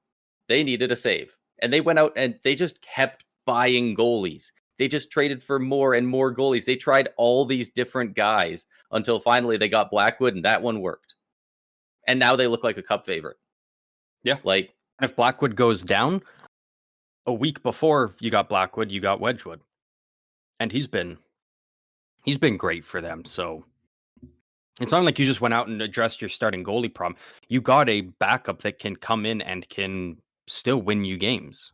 They needed a save, and they went out and they just kept buying goalies. They just traded for more and more goalies. They tried all these different guys until finally they got Blackwood, and that one worked. And now they look like a cup favorite. Yeah. Like, And if Blackwood goes down, a week before you got Blackwood, you got Wedgwood. And he's been great for them. So It's not like you just went out and addressed your starting goalie problem. You got a backup that can come in and can still win you games.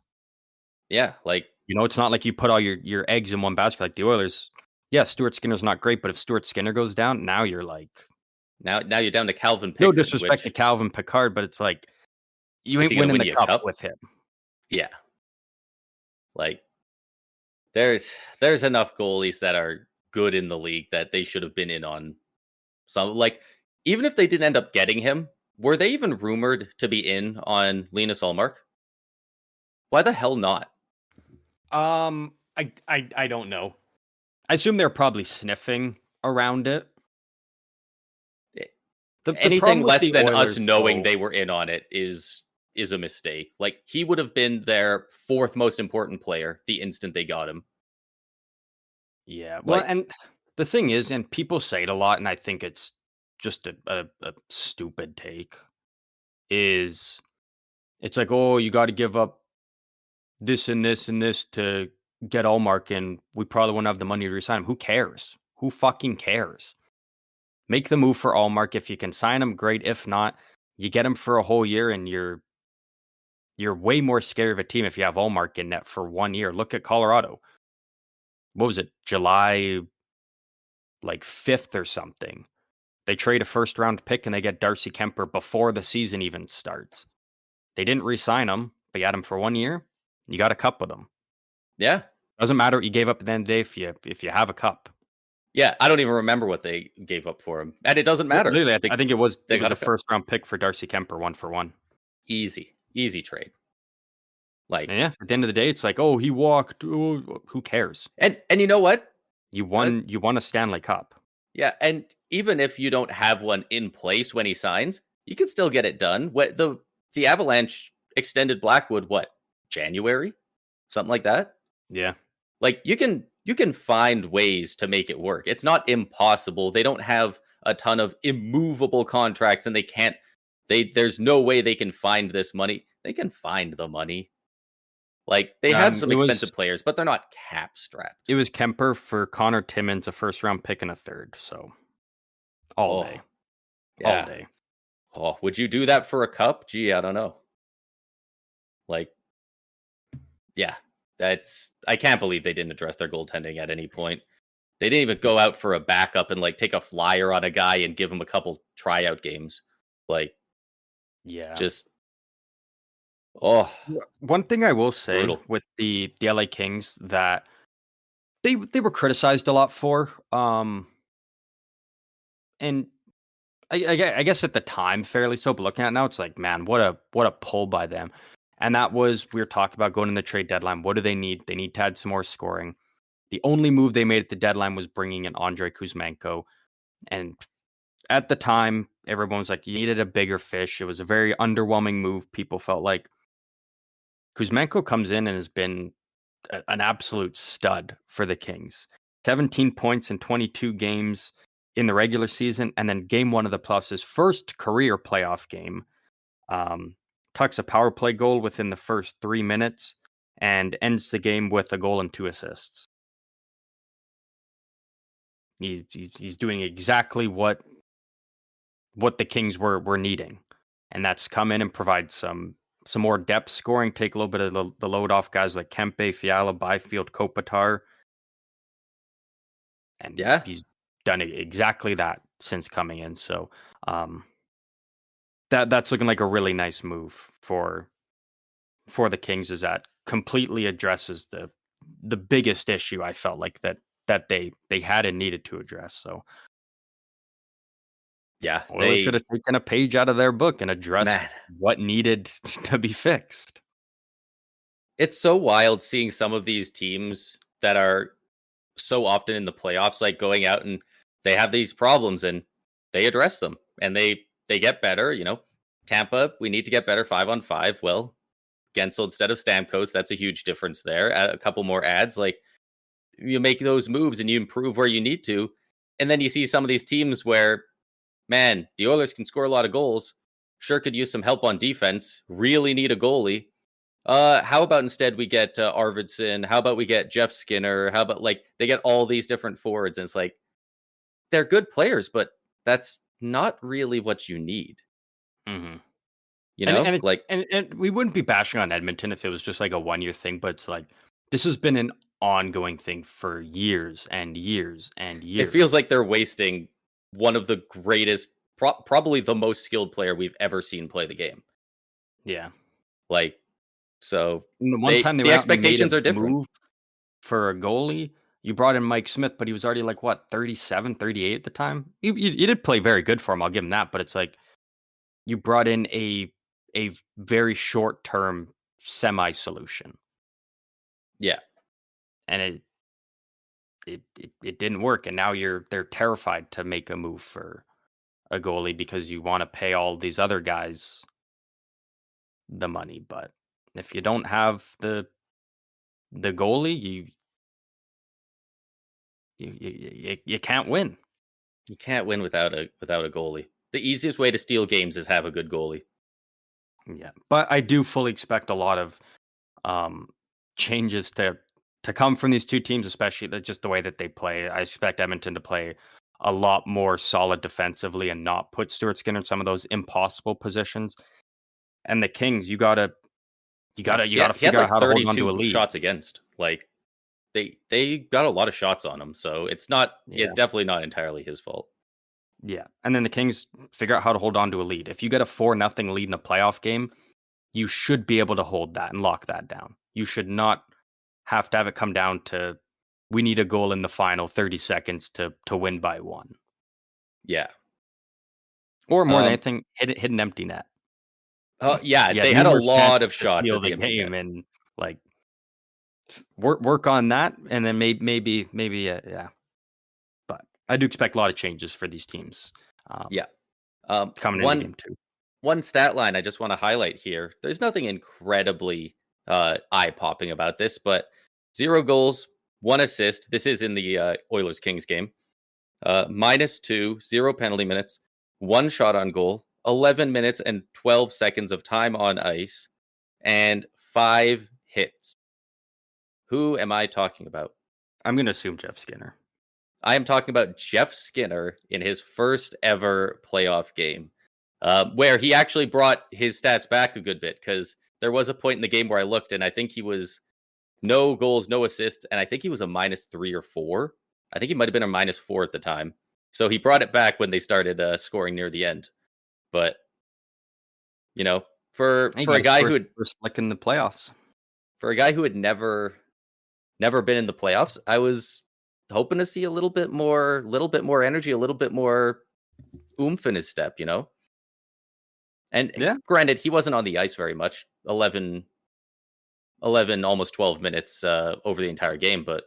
Yeah, like It's not like you put all your eggs in one basket like the Oilers. Yeah, Stuart Skinner's not great, but if Stuart Skinner goes down, now you're like, now you're down to Calvin no Pickard, disrespect to which Calvin Pickard, but it's like you is ain't he going to winning win the you a cup cup? with him. Yeah, like there's enough goalies that are good in the league that they should have been in on some. Like even if they didn't end up getting him, were they even rumored to be in on Linus Ullmark? Why the hell not? I don't know. I assume they're probably sniffing around it. Eh, The Anything problem with less the than us Oilers, knowing though, they were in on it is a mistake. Like he would have been their fourth most important player the instant they got him. yeah. Well, Like and the thing is, and people say it a lot, and I think it's just a stupid take. Is it's like, oh, you got to give up this and this and this to get Allmark, and we probably won't have the money to resign him. Who cares? Who fucking cares? Make the move for Allmark. If you can sign him, great. If not, you get him for a whole year, and you're way more scared of a team if you have Allmark in net for 1 year. Look at Colorado. What was it? July like 5th or something. They trade a first round pick and they get Darcy Kemper before the season even starts. They didn't re-sign him, but you had him for 1 year. You got a cup with him. yeah, Doesn't matter what you gave up at the end of the day if you have a cup. yeah. I don't even remember what they gave up for him, and it doesn't matter. Literally, I think it was They got a a cup. first round pick for Darcy Kemper, 1-for-1. Easy trade. Like And yeah, at the end of the day, it's like, oh, he walked. Oh, who cares? and you know what? You Uh, won a Stanley Cup. Yeah, and even if you don't have one in place when he signs, you can still get it done. What the Avalanche extended Blackwood what? January? Something like that? Yeah. Like you can find ways to make it work. It's not impossible. They don't have a ton of immovable contracts and there's no way they can find this money. They can find the money. Like they have some It was expensive players, but they're not cap strapped. Kemper for Connor Timmins, a first round pick and a third. So all Oh, day, all yeah. day. Oh, would you do that for a cup? Gee, I don't know. Like, yeah, I can't believe they didn't address their goaltending at any point. They didn't even go out for a backup and like take a flyer on a guy and give him a couple tryout games. Like, Yeah. just oh, One thing I will say brutal. with the LA Kings that they were criticized a lot for, and I guess at the time fairly so, but looking at it now, it's like, man, what a pull by them. And that was we were talking about going in the trade deadline. What do they need? They need to add some more scoring. The only move they made at the deadline was bringing in Andrei Kuzmenko, and at the time, everyone was like, you needed a bigger fish. It was a very underwhelming move. People felt like Kuzmenko comes in and has been an absolute stud for the Kings. 17 points in 22 games in the regular season, and then game one of the playoffs, his first career playoff game. Tucks a power play goal within the first 3 minutes and ends the game with a goal and 2 assists. He's doing exactly what the Kings were needing, and that's come in and provide some more depth scoring, take a little bit of the load off guys like Kempe, Fiala, Byfield, Kopitar, and Yeah, he's done exactly that since coming in. So that's looking like a really nice move for the Kings. Is that completely addresses the biggest issue I felt like that they had and needed to address. So yeah. Oilers should have taken a page out of their book and addressed Man, what needed to be fixed. it's so wild seeing some of these teams that are so often in the playoffs, like going out and they have these problems and they address them and they get better. Tampa, we need to get better 5-on-5. Well, Gensel instead of Stamkos, that's a huge difference there. Add a couple more ads, like you make those moves and you improve where you need to, and then you see some of these teams where, man, the Oilers can score a lot of goals. Sure, could use some help on defense. Really need a goalie. How about instead we get Arvidsson? How about we get Jeff Skinner? How about like they get all these different forwards, and it's like they're good players, but that's not really what you need. Mhm. You And know, and it like and we wouldn't be bashing on Edmonton if it was just like a 1-year thing, but it's like this has been an ongoing thing for years and years and it feels years. like they're wasting one of the greatest, probably the most skilled player we've ever seen play the game. Yeah. Like, so And the one time they the went out and made a expectations are different. move for a goalie, you brought in Mike Smith, but he was already like what, 37, 38 at the time? You did play very good for him, I'll give him that, but it's like you brought in a very short-term semi-solution, Yeah, and it didn't work, and now they're terrified to make a move for a goalie because you wanna pay all these other guys the money, but if you don't have the goalie, you can't win. you can't win without a goalie. The easiest way to steal games is have a good goalie. Yeah, but I do fully expect a lot of, um, changes to come from these 2 teams, especially just the way that they play. I expect Edmonton to play a lot more solid defensively and not put Stuart Skinner in some of those impossible positions. And the Kings, you Yeah, gotta he had figure out like how to hold on to a 32 lead. shots against. Like, they got a lot of shots on him, so it's Yeah. definitely not entirely his fault. Yeah, and then the Kings figure out how to hold on to a lead. If you get a 4-0 lead in a playoff game, you should be able to hold that and lock that down. You should not have to have it come down to, "We need a goal in the final 30 seconds to win by 1." Yeah. Or more than Um, anything, hit an empty net. yeah, You had they had a numerous lot chances of to shots steal at the the empty game net. and, like, work on that, and then maybe, yeah. But I do expect a lot of changes for these teams, Yeah. coming into One game 2. one stat line I just want to highlight here. There's nothing incredibly eye popping about this, but 0 goals, 1 assist. This is in the Oilers Kings game. -2, 0 penalty minutes, 1 shot on goal, 11 minutes and 12 seconds of time on ice, and 5 hits. Who am I talking about? I'm gonna assume Jeff Skinner. I am talking about Jeff Skinner in his first ever playoff game, where he actually brought his stats back a good bit because there was a point in the game where I looked and I think he was no goals, no assists, and I think he was a -3 or -4. I think he might have been a -4 at the time. So he brought it back when they started scoring near the end. But you know, He for got a his guy who had first lick in the playoffs. never been in the playoffs, I was hoping to see a little bit more energy, a little bit more oomph in his step. And Yeah. granted, he wasn't on the ice very much, 11, almost 12 minutes over the entire game, but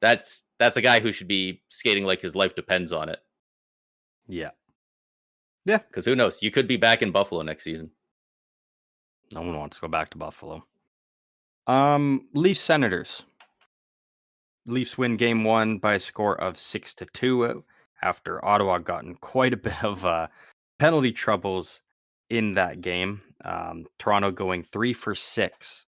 that's a guy who should be skating like his life depends on it. Yeah. Yeah. Because who knows? You could be back in Buffalo next season. No one wants to go back to Buffalo. Leafs Senators. Leafs win game 1 by a score of 6-2 after Ottawa got in quite a bit of penalty troubles in that game. Toronto going 3 for 6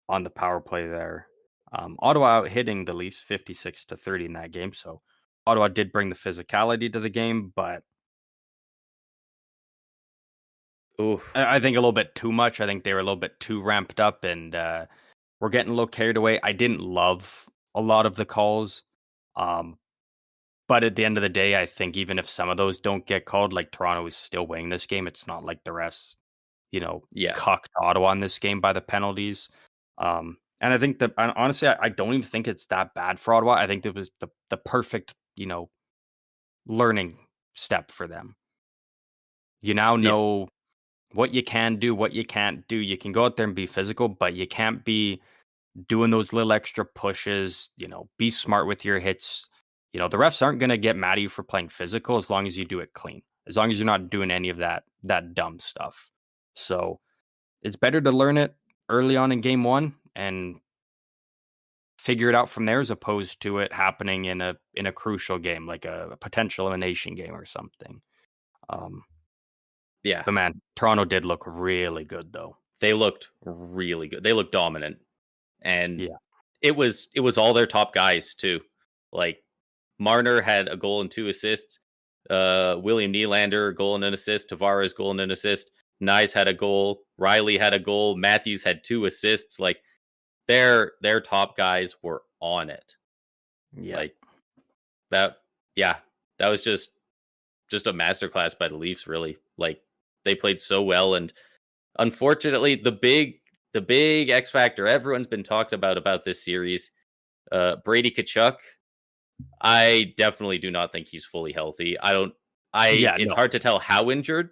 on the power play there. Ottawa out hitting the Leafs 56-30 in that game. So Ottawa did bring the physicality to the game, but Ooh, I think a little bit too much. I think they were a little bit too ramped up and we're getting a little carried away. I didn't love a lot of the calls. Um, but at the end of the day, I think even if some of those don't get called, like Toronto is still winning this game. It's not like the refs, yeah, cucked Ottawa in this game by the penalties. And I think that honestly, I don't even think it's that bad for Ottawa. I think it was the perfect, learning step for them. You now yeah, know what you can do, what you can't do. You can go out there and be physical, but you can't be doing those little extra pushes, be smart with your hits. The refs aren't going to get mad at you for playing physical as long as you do it clean, as long as you're not doing any of that dumb stuff. So it's better to learn it early on in game 1 and figure it out from there as opposed to it happening in a crucial game, like a potential elimination game or something. Um, yeah. but man, Toronto did look really good though. They looked really good. They looked dominant, and Yeah. it was all their top guys too. Like Marner had a goal and 2 assists. William Nylander, goal and an assist. Tavares, goal and an assist. Nyes had a goal. Riley had a goal. Matthews had 2 assists. Like, their top guys were on it. Yeah. Like, that was just a masterclass by the Leafs, really. Like, they played so well, and unfortunately, the big X factor everyone's been talking about this series, Brady Tkachuk. I definitely do not think he's fully healthy. It's hard to tell how injured,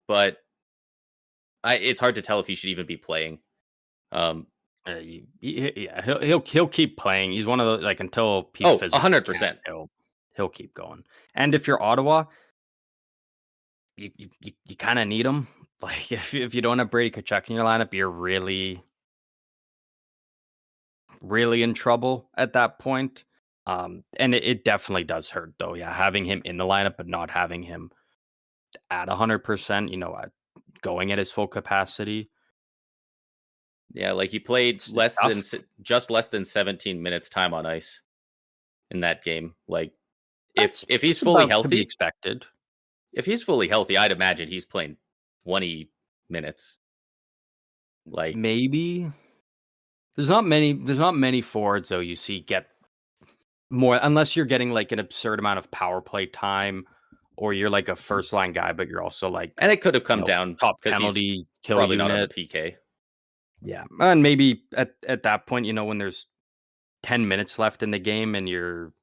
but it's hard to tell if he should even be playing. He'll keep playing. He's one of those, like, until he's physically 100%. He'll keep going. And if you're Ottawa, you kind of need him. Like, if you don't have Brady Tkachuk in your lineup, you're really, really in trouble at that point. And it definitely does hurt, though. Yeah, having him in the lineup but not having him at 100%, going at his full capacity. Yeah, like, he played just less than 17 minutes time on ice in that game. Like, if he's fully healthy, to be expected. If he's fully healthy, I'd imagine he's playing 20 minutes. Like, maybe there's not many forwards though you see get more, unless you're getting like an absurd amount of power play time, or you're like a first line guy, but you're also like, and it could have come down top because penalty kill probably unit. not on the PK. Yeah, and maybe at that point, when there's 10 minutes left in the game and you're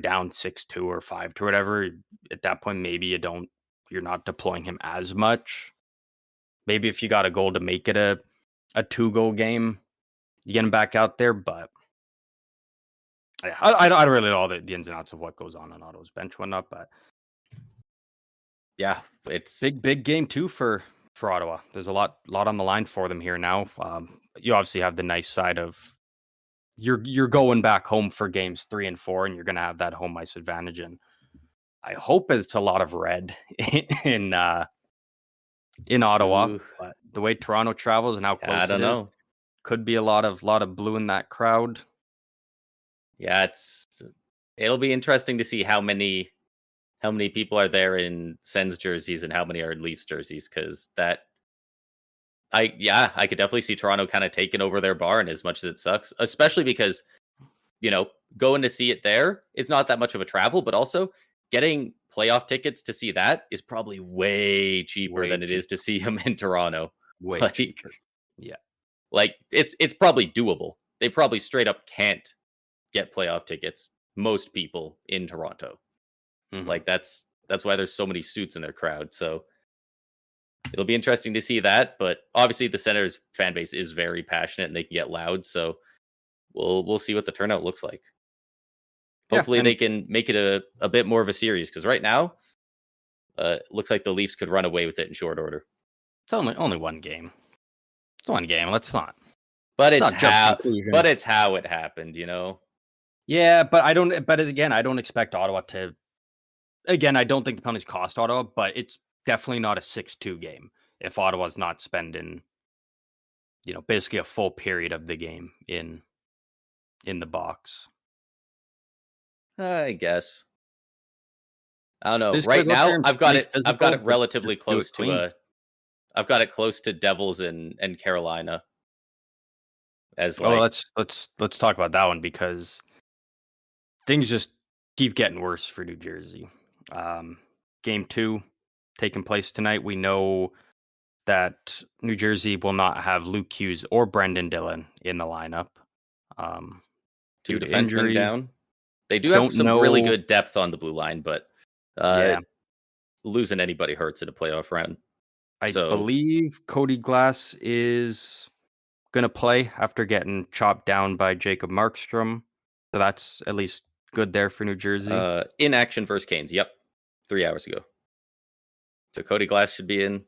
down 6-2 or 5-2 or whatever, at that point maybe you're not deploying him as much. Maybe if you got a goal to make it a 2-goal game, you get him back out there. But yeah, I don't really know all the ins and outs of what goes on Ottawa's bench, whatnot. But yeah, it's big game too for Ottawa. There's a lot on the line for them here now. You obviously have the nice side of you're going back home for games 3 and 4, and you're going to have that home ice advantage. And I hope it's a lot of red in Ottawa. Ooh. But the way Toronto travels and how close I don't it is, know. could be a lot of blue in that crowd. Yeah, it'll be interesting to see how many people are there in Sens jerseys and how many are in Leafs jerseys, because I could definitely see Toronto kind of taking over their barn, as much as it sucks, especially because, going to see it there, it's not that much of a travel, but also getting playoff tickets to see that is probably way cheaper than it is to see him in Toronto. Way cheaper. Yeah. Like, it's probably doable. They probably straight up can't get playoff tickets, most people in Toronto. Mm-hmm. Like, that's why there's so many suits in their crowd. So it'll be interesting to see that, but obviously the Senators fan base is very passionate and they can get loud. So we'll see what the turnout looks like. Hopefully they can make it a bit more of a series, because right now, it looks like the Leafs could run away with it in short order. It's only one game. It's one game. Let's not. But it's how it happened, Yeah, but again, I don't expect Ottawa to. Again, I don't think the penalties cost Ottawa, but it's definitely not a 6-2 game if Ottawa's not spending, basically a full period of the game in the box. I guess. I don't know. This right now, I've got it physical, relatively close to I've got it close to Devils and Carolina. As let's talk about that one, because things just keep getting worse for New Jersey. Game 2 taking place tonight. We know that New Jersey will not have Luke Hughes or Brendan Dillon in the lineup. Two defensemen down. They do have some really good depth on the blue line, but losing anybody hurts in a playoff round. I believe Cody Glass is going to play after getting chopped down by Jacob Markstrom. So that's at least good there for New Jersey. In action versus Canes. Yep. 3 hours ago. So Cody Glass should be in.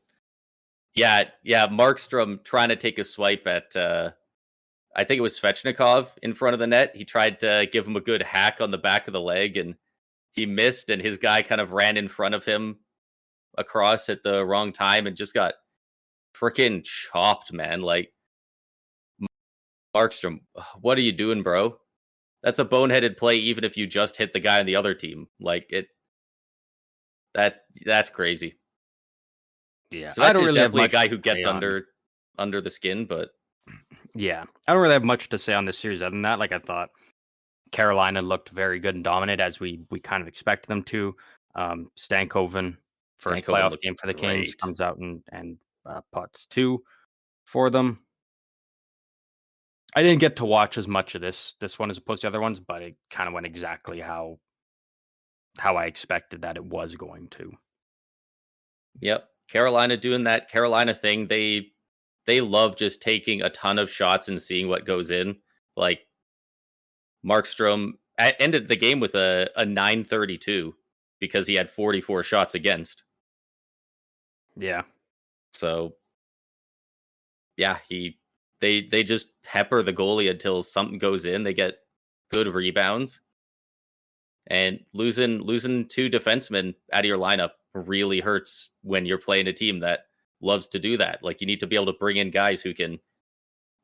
Yeah. Markstrom trying to take a swipe at, I think it was Svechnikov in front of the net. He tried to give him a good hack on the back of the leg, and he missed, and his guy kind of ran in front of him across at the wrong time and just got freaking chopped, man. Like, Markstrom, what are you doing, bro? That's a boneheaded play, even if you just hit the guy on the other team. Like that's crazy. Yeah, I Svech don't is really have definitely a much guy to who say gets on. under the skin, but Yeah, I don't really have much to say on this series other than that. Like I thought, Carolina looked very good and dominant as we kind of expected them to. Stankoven, first Stankoven playoff looked game for the Kings, great. comes out and puts two for them. I didn't get to watch as much of this one as opposed to other ones, but it kind of went exactly how I expected that it was going to. Yep. Carolina doing that Carolina thing. They love just taking a ton of shots and seeing what goes in. Like Markstrom ended the game with a 932 because he had 44 shots against. Yeah. So yeah, they just pepper the goalie until something goes in. They get good rebounds. And losing two defensemen out of your lineup really hurts when you're playing a team that loves to do that. Like you need to be able to bring in guys who can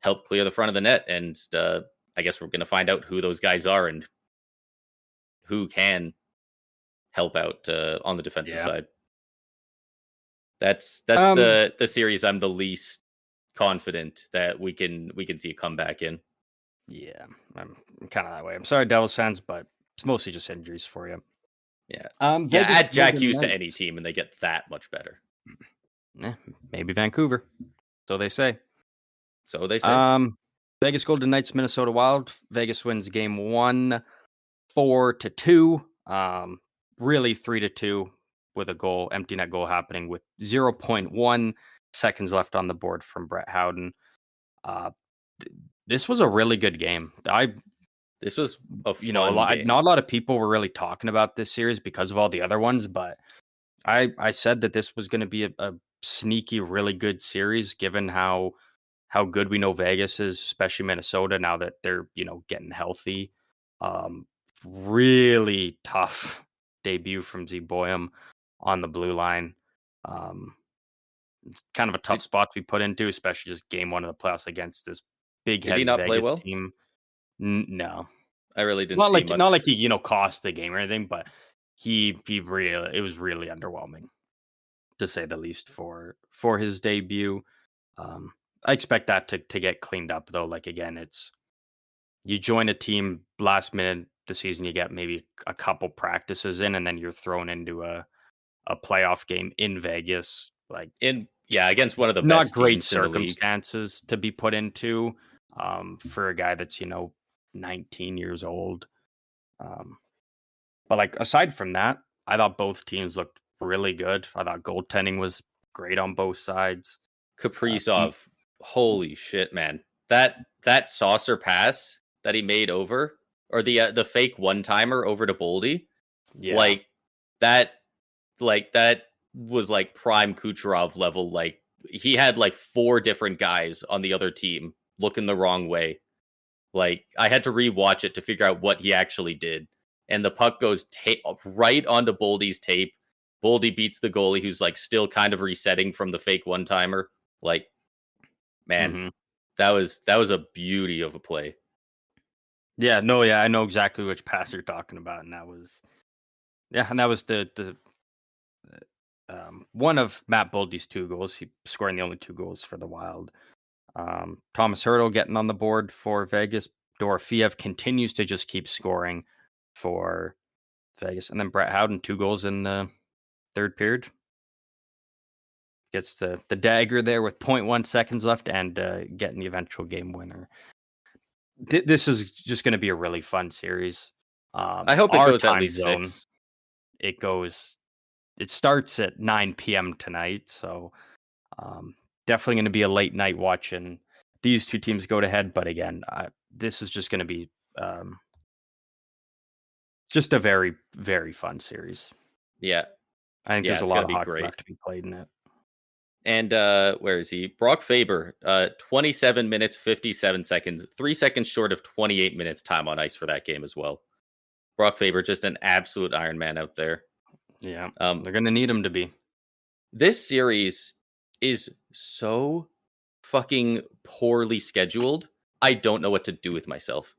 help clear the front of the net. And I guess we're going to find out who those guys are and who can help out on the defensive Yeah. side. That's Um. the series I'm the least confident that we can see a comeback in. Yeah. I'm kind of that way. I'm sorry, Devils fans, but it's mostly just injuries for you. Yeah. Yeah, Vegas add Jack Golden Hughes to any Knights. team and they get that much better. Maybe Vancouver. So they say. So they say. Vegas Golden Knights, Minnesota Wild. Vegas wins game 1, 4-2. Really 3-2 with a goal, empty net goal happening with 0.1 seconds left on the board from Brett Howden. This was a really good game. This was a fun game. Not a lot of people were really talking about this series because of all the other ones, but I said that this was going to be a sneaky, really good series, given how good we know Vegas is, especially Minnesota, now that they're getting healthy. Really tough debut from Z Boyum on the blue line. It's kind of a tough spot to be put into, especially just game 1 of the playoffs against this Did he big-headed not play Vegas well? team. No, I really didn't not see like much. he cost the game or anything, but he really, it was really underwhelming, to say the least, for his debut. I expect that to get cleaned up though. Like again, it's you join a team last minute the season, you get maybe a couple practices in, and then you're thrown into a playoff game in Vegas. Like Against one of the not best great teams in the league. circumstances to be put into for a guy that's 19 years old. But like aside from that, I thought both teams looked really good. I thought goaltending was great on both sides. Kaprizov, holy shit, man! That saucer pass that he made over, or the fake one timer over to Boldy, Yeah, like that was like prime Kucherov level. Like he had like 4 different guys on the other team looking the wrong way. Like I had to rewatch it to figure out what he actually did. And the puck goes right onto Boldy's tape. Boldy beats the goalie, who's like still kind of resetting from the fake one timer. Like, man, mm-hmm. that was a beauty of a play. Yeah, I know exactly which pass you're talking about, and that was the one of Matt Boldy's 2 goals. He scoring the only 2 goals for the Wild. Thomas Hertl getting on the board for Vegas. Dorofeev continues to just keep scoring for Vegas, and then Brett Howden 2 goals in the third period. Gets the dagger there with 0.1 seconds left and getting the eventual game winner. This is just going to be a really fun series. I hope it Our goes at time least zone, 6. it starts at 9 p.m. tonight, so definitely going to be a late night watching these 2 teams go to head. But again, this is just going to be just a very, very fun series. Yeah. I think there's a It's lot gonna of be hockey great. left to be played in it. And where is he? Brock Faber, 27 minutes, 57 seconds, 3 seconds short of 28 minutes time on ice for that game as well. Brock Faber, just an absolute Iron Man out there. Yeah, they're going to need him to be. This series is so fucking poorly scheduled. I don't know what to do with myself.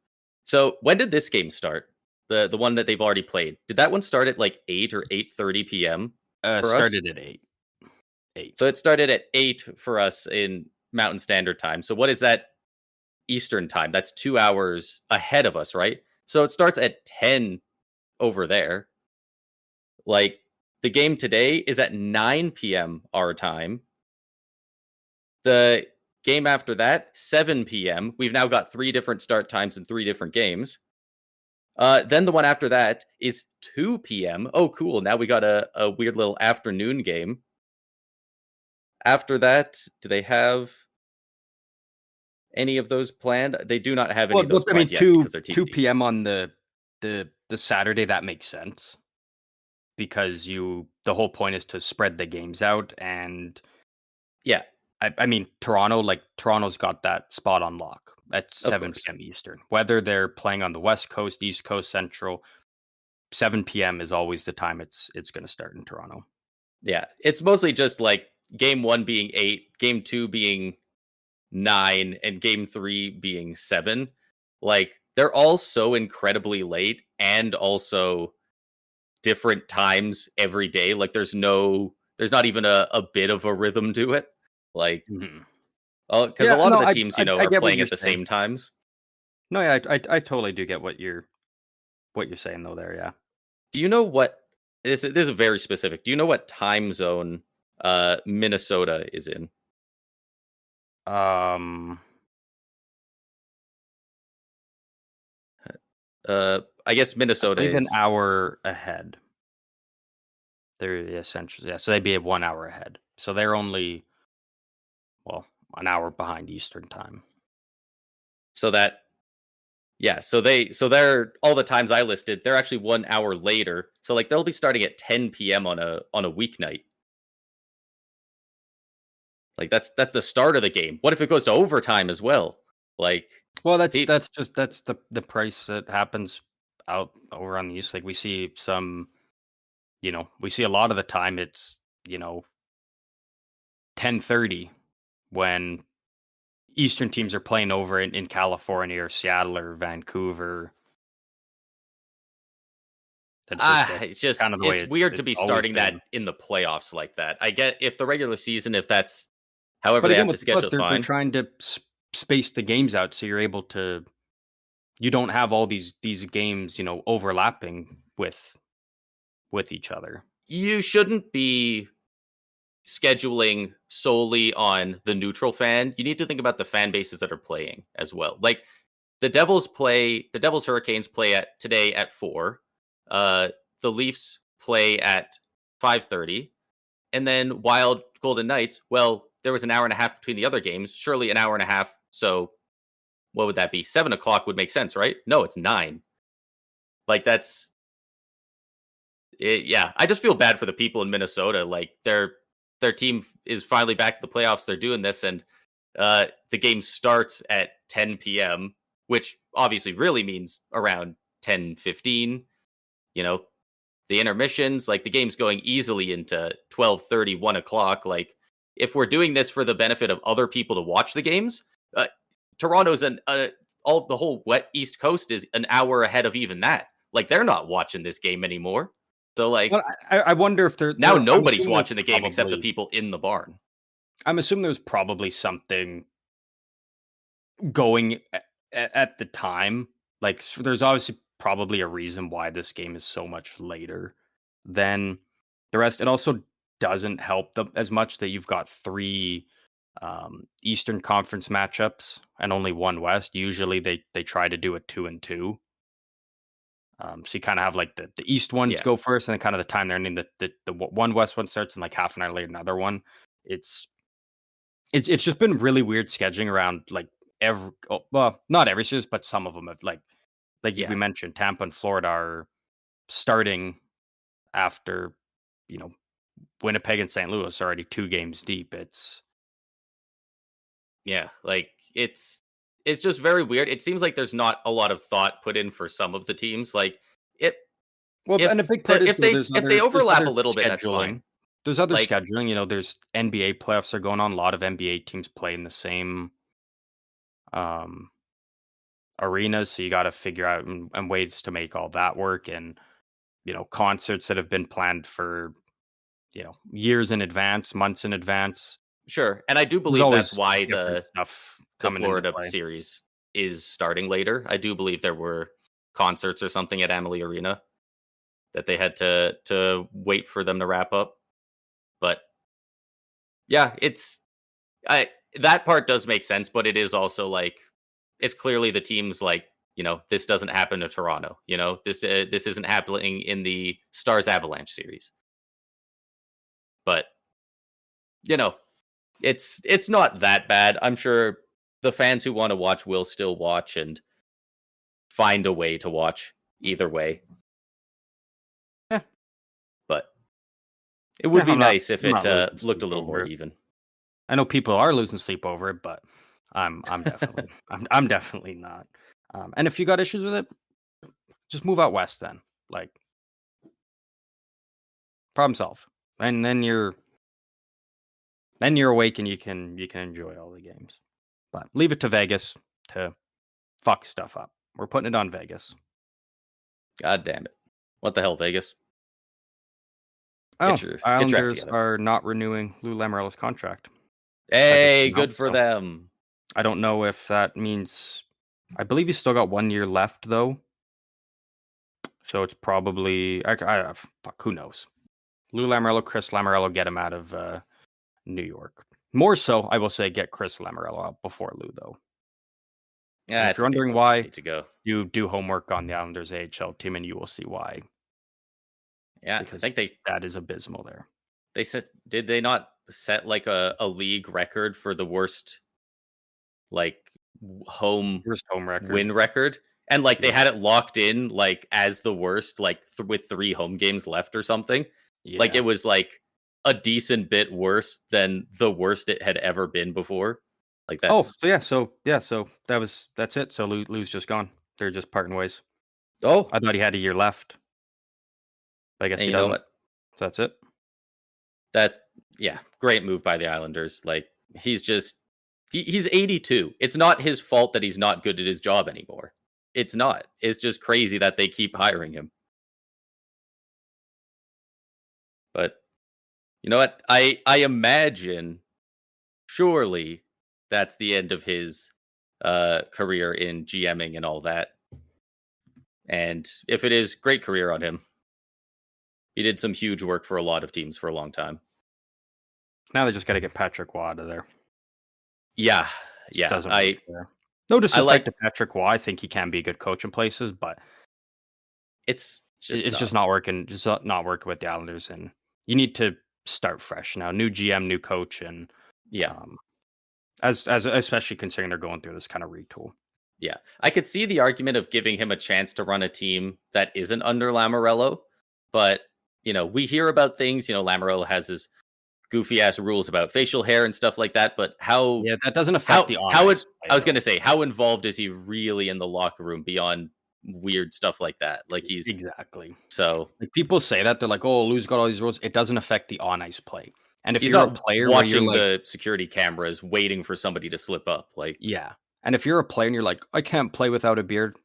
So when did this game start? The one that they've already played. Did that one start at like 8 or 8:30 p.m. for us? Started at 8. 8. So it started at 8 for us in Mountain Standard Time. So what is that Eastern Time? That's 2 hours ahead of us, right? So it starts at 10 over there. Like the game today is at 9 p.m. our time. The game after that, 7 p.m. We've now got 3 different start times in 3 different games. Then the one after that is 2 p.m. Oh, cool. Now we got a weird little afternoon game. After that, do they have any of those planned? They do not have any of those I mean, planned yet because they're 2 TBD. p.m. on the Saturday, that makes sense because the whole point is to spread the games out. And Yeah, I mean, Toronto's got that spot on lock at of 7 course. p.m. Eastern. Whether they're playing on the West Coast, East Coast, Central, 7 p.m. is always the time it's going to start in Toronto. Yeah, it's mostly just like game 1 being 8, game 2 being 9, and game 3 being 7. Like they're all so incredibly late and also different times every day. Like there's not even a bit of a rhythm to it. Like Mhm. because a Yeah, lot of no, the teams, I are get what playing you're at the saying. same times. No, yeah, I totally do get what you're saying though there, yeah. Do you know what this is very specific. Do you know what time zone Minnesota is in? Um, I guess I Minnesota believe an is hour ahead. They're essentially, yeah, so they'd be at 1 hour ahead. So they're only, well, an hour behind Eastern time. so that yeah, they're all the times I listed, they're actually 1 hour later. So like they'll be starting at 10 p.m. on a weeknight. Like that's the start of the game. What if it goes to overtime as well? Like Well, pe- that's the price that happens out over on the East. Like we see some, we see a lot of the time it's, 10:30 when Eastern teams are playing over in California or Seattle or Vancouver. That's just it. it's just Kind of the way it's weird to it's be always starting that been. in the playoffs like that. I get if the regular season, if that's however But they again, have to with the plus, schedule it, they're fine. trying to space the games out so you're able to. You don't have all these games, overlapping with each other. You shouldn't be scheduling solely on the neutral fan. You need to think about the fan bases that are playing as well. Like the Devils Hurricanes play at today at 4. Uh the Leafs play at 5:30. And then Wild Golden Knights, well, there was an hour and a half between the other games. Surely an hour and a half. So what would that be? 7 o'clock would make sense, right? No, it's 9. Like that's it, yeah. I just feel bad for the people in Minnesota. Like their team is finally back to the playoffs. They're doing this, and the game starts at 10 p.m., which obviously really means around 10:15. You know, the intermissions, like the game's going easily into 12:30, 1 o'clock. Like if we're doing this for the benefit of other people to watch the games, Toronto's all the whole wet East Coast is an hour ahead of even that. Like they're not watching this game anymore. So like Well, I wonder if now I'm nobody's assuming there's watching the game except the probably people in the barn. there's probably something going at the time. Like there's obviously probably a reason why this game is so much later than the rest. It also doesn't help them as much that you've got 3 Eastern Conference matchups and only 1 West. Usually they try to do a 2 and 2. So you kind of have like the East ones Yeah. go first, and then kind of the time they're ending the one West one starts, and like half an hour later another one. It's it's just been really weird scheduling around like well, not every series, but some of them have we Yeah. mentioned Tampa and Florida are starting after you know Winnipeg and St. Louis are already 2 games deep. It's Yeah. Like it's just very weird. It seems like there's not a lot of thought put in for some of the teams. Like it well, and a big part is though if they there's overlap a other little bit, that's scheduling. fine. There's other Like scheduling. There's NBA playoffs are going on. A lot of NBA teams play in the same um arenas, so you got to figure out and ways to make all that work, and concerts that have been planned for years in advance, months in advance. Sure, and I do There's believe that's always why different the stuff the coming into Florida play. series is starting later. I do believe there were concerts or something at Amalie Arena that they had to wait for them to wrap up. But yeah, I that part does make sense, but it is also like it's clearly the team's like, this doesn't happen to Toronto. This isn't happening in the Stars Avalanche series. But you know, it's not that bad. I'm sure the fans who want to watch will still watch and find a way to watch either way. Yeah, But it would yeah, be nice if I'm it not losing looked a sleep little over more it. even. I know people are losing sleep over it, but I'm definitely I'm definitely not. And if you got issues with it, just move out west then. Like, problem solved. And then you're awake and you can enjoy all the games. But leave it to Vegas to fuck stuff up. We're putting it on Vegas. God damn it! What the hell, Vegas? Oh, Get your act Islanders together. are not renewing Lou Lamoriello's contract. That just Hey, came out. good for So them. I don't know if that means. I believe he's still got 1 year left though. So it's probably fuck, who knows? Lou Lamoriello, Chris Lamoriello, get him out of New York. More so, I will say, get Chris Lamoriello out before Lou though. And Yeah, I if you're think they wondering both just why, need to go. you do homework on the Islanders AHL team, and you will see why. Yeah, I Because think they that is abysmal there. they said did they not set like a league record for the worst like home Worst home record. win record? And like they Yeah. had it locked in like as the worst, like with 3 home games left or something. Like Yeah. it was like a decent bit worse than the worst it had ever been before. Like Oh, that's so that's it. So Lou's just gone. They're just parting ways. oh, I thought he had a year left. I guess and he you know doesn't. what? So that's it. That yeah, great move by the Islanders. Like he's 82. It's not his fault that he's not good at his job anymore. It's not. It's just crazy that they keep hiring him. But you know what? I imagine surely that's the end of his career in GMing and all that. And if it is, great career on him. He did some huge work for a lot of teams for a long time. Now they just got to get Patrick Waugh out of there. Yeah, Just yeah. doesn't work there. No I disrespect like to Patrick Waugh. I think he can be a good coach in places, but it's just it's just not. not working. Just not working with the Islanders, and you need to start fresh now. New GM, new coach, and Yeah, um, as especially considering they're going through this kind of retool. yeah. I could see the argument of giving him a chance to run a team that isn't under Lamoriello, but we hear about things. Lamoriello has his goofy ass rules about facial hair and stuff like that. But Yeah, that doesn't affect how the on how it? ice play I was though. gonna say, how involved is he really in the locker room beyond weird stuff like that? Like he's Exactly. so Like people say that they're like, "Oh, Lou's got all these rules." It doesn't affect the on ice play. And if he's you're a not player where you're watching like, the security cameras waiting for somebody to slip up. Like yeah, and if you're a player and you're like, "I can't play without a beard,"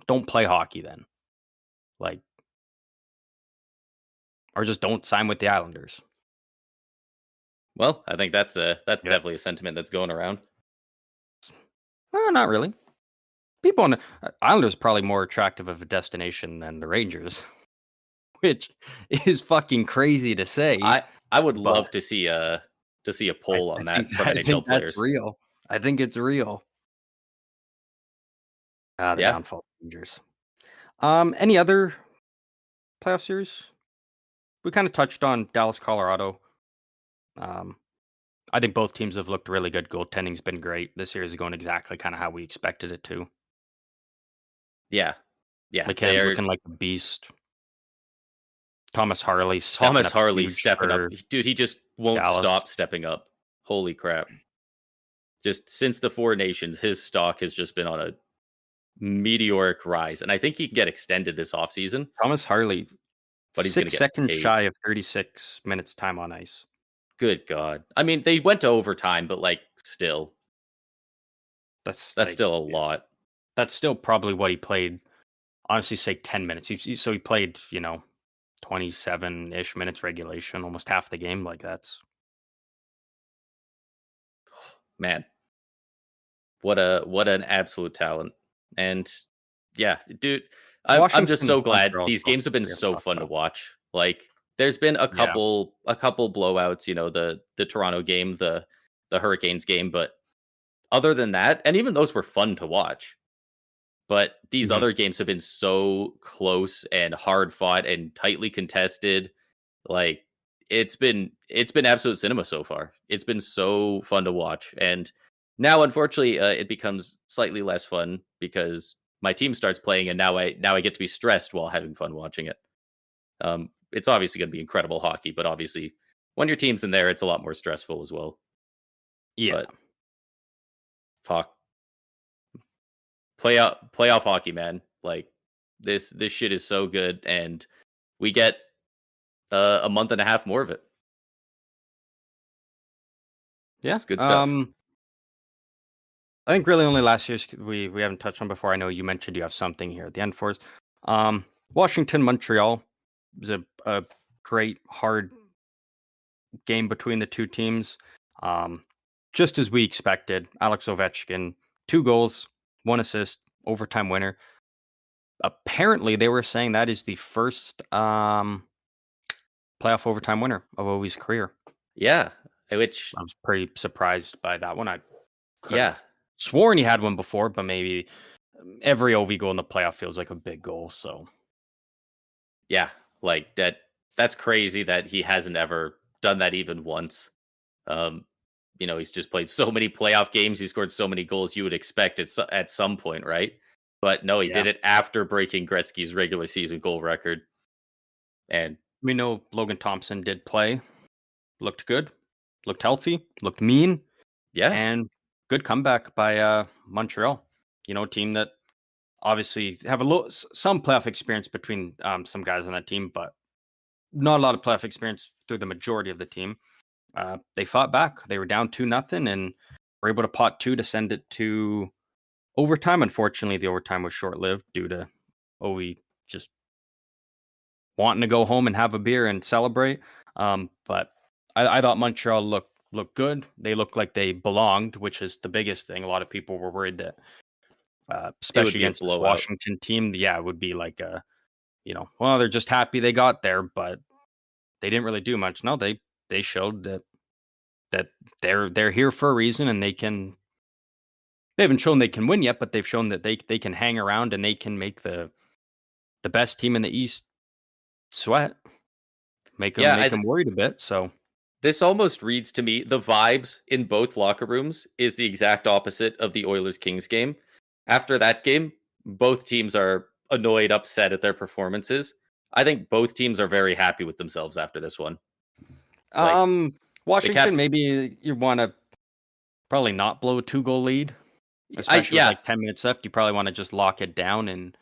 don't play hockey then. Like, or just don't sign with the Islanders. well, I think that's Yeah. definitely a sentiment that's going around. Not really. People on the Islanders are probably more attractive of a destination than the Rangers, which is fucking crazy to say, I would but love to see a I, poll on I think that from I NHL think that's players. real. I think it's real. The Yeah, downfall of the Rangers. Any other playoff series? We kind of touched on Dallas, Colorado. Um, I think both teams have looked really good. Goaltending's been great. This series is going exactly kind of how we expected it to. yeah, yeah. McKinnon's They're looking like a beast. Thomas Harley stepping Thomas up Harley huge stepping up, for dude. He just won't Dallas. stop stepping up. Holy crap! Just since the Four Nations, his stock has just been on a meteoric rise, and I think he can get extended this offseason, Thomas Harley, but he's going to 6 get seconds paid. shy of 36 minutes time on ice. Good God! I mean, they went to overtime, but like, still, That's that's like, still a yeah. lot. that's still probably what he played. Honestly, say 10 minutes. So he played, 27-ish minutes regulation, almost half the game. Like Man, what an absolute talent. And yeah, dude, I'm just Washington, so glad Montreal. these games have been We haven't so talked fun to about. watch. Like there's been Yeah. a couple blowouts, the Toronto game, the Hurricanes game, but other than that, and even those were fun to watch. But these Mhm. other games have been so close and hard fought and tightly contested. Like it's been absolute cinema so far. It's been so fun to watch, and now unfortunately it becomes slightly less fun because my team starts playing, and now I get to be stressed while having fun watching it. It's obviously going to be incredible hockey, but obviously when your team's in there, it's a lot more stressful as well. Yeah. But fuck, playoff hockey, man. Like this shit is so good, and we get a month and a half more of it. Yeah. It's good stuff. I think really only last year's we haven't touched on before. I know you mentioned you have something here at the end for us. Um, Washington, Montreal was a great hard game between the two teams. Um, just as we expected, Alex Ovechkin, 2 goals, 1 assist, overtime winner. Apparently, they were saying that is the first playoff overtime winner of Ovi's career. Yeah, which I was pretty surprised by that one. I could yeah, have sworn he had one before, but maybe every OV goal in the playoff feels like a big goal. So yeah, like that's crazy that he hasn't ever done that even once. Um, he's just played so many playoff games, he scored so many goals you would expect at some point, right? But no, he yeah, did it after breaking Gretzky's regular season goal record. And we know Logan Thompson did play, looked good, looked healthy, looked mean, yeah, and good comeback by Montreal. A team that obviously have a little some playoff experience between some guys on that team, but not a lot of playoff experience through the majority of the team. They fought back. They were down 2-0 and were able to pot two to send it to overtime. Unfortunately, the overtime was short lived due to OE just wanting to go home and have a beer and celebrate. But I thought Montreal looked good. They looked like they belonged, which is the biggest thing. A lot of people were worried that, it would especially be a against this blowout. Washington team, yeah, it would be like well, they're just happy they got there, but they didn't really do much. No, they showed that they're here for a reason, and they haven't shown they can win yet, but they've shown that they can hang around and they can make the best team in the East sweat, make them Yeah, make them worried a bit. So this almost reads to me the vibes in both locker rooms is the exact opposite of the Oilers Kings game. After that game, both teams are annoyed, upset at their performances. I think both teams are very happy with themselves after this one. Like the Washington, Caps, maybe you want to probably not blow a 2 goal lead, I especially with yeah, like 10 minutes left. You probably want to just lock it down. And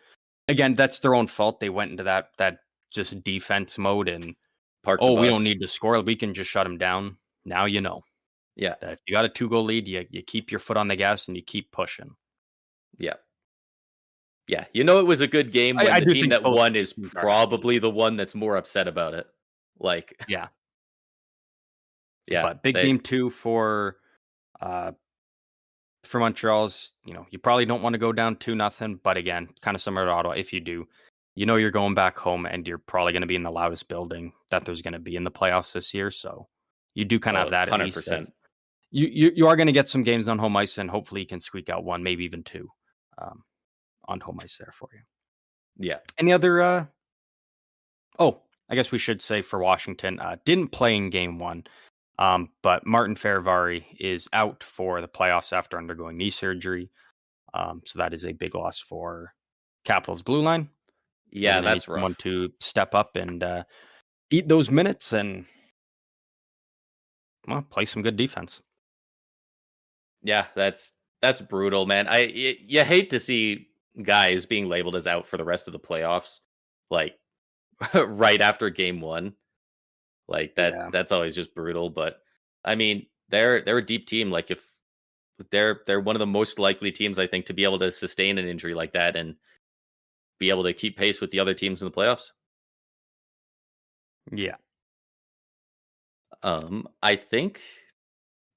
again, that's their own fault. They went into that just defense mode and park the oh, we don't bus. need to score. We can just shut them down. Now you know Yeah, that if you got a 2 goal lead, you keep your foot on the gas and you keep pushing. yeah, yeah. It was a good game when I the do team think that both won is teams are happy. probably the one that's more upset about it. Like, Yeah. yeah, But big they game two uh for Montreal's, you probably don't want to go down 2-0, but again, kind of similar to Ottawa, if you do, you're going back home and you're probably going to be in the loudest building that there's going to be in the playoffs this year. So you do kind of have that at least of 100%. you are going to get some games on home ice and hopefully you can squeak out one, maybe even two um, on home ice there for you. Yeah, Any other oh, I guess we should say for Washington, didn't play in game one. But Martin Ferivari is out for the playoffs after undergoing knee surgery. So that is a big loss for Capitals blue line. They're yeah, going to need that's someone rough. to step up and eat those minutes and play some good defense. Yeah, that's brutal, man. You hate to see guys being labeled as out for the rest of the playoffs, like right after game one. Like Yeah. that's always just brutal. But I mean, they're a deep team. Like they're one of the most likely teams, I think, to be able to sustain an injury like that and be able to keep pace with the other teams in the playoffs. Yeah. I think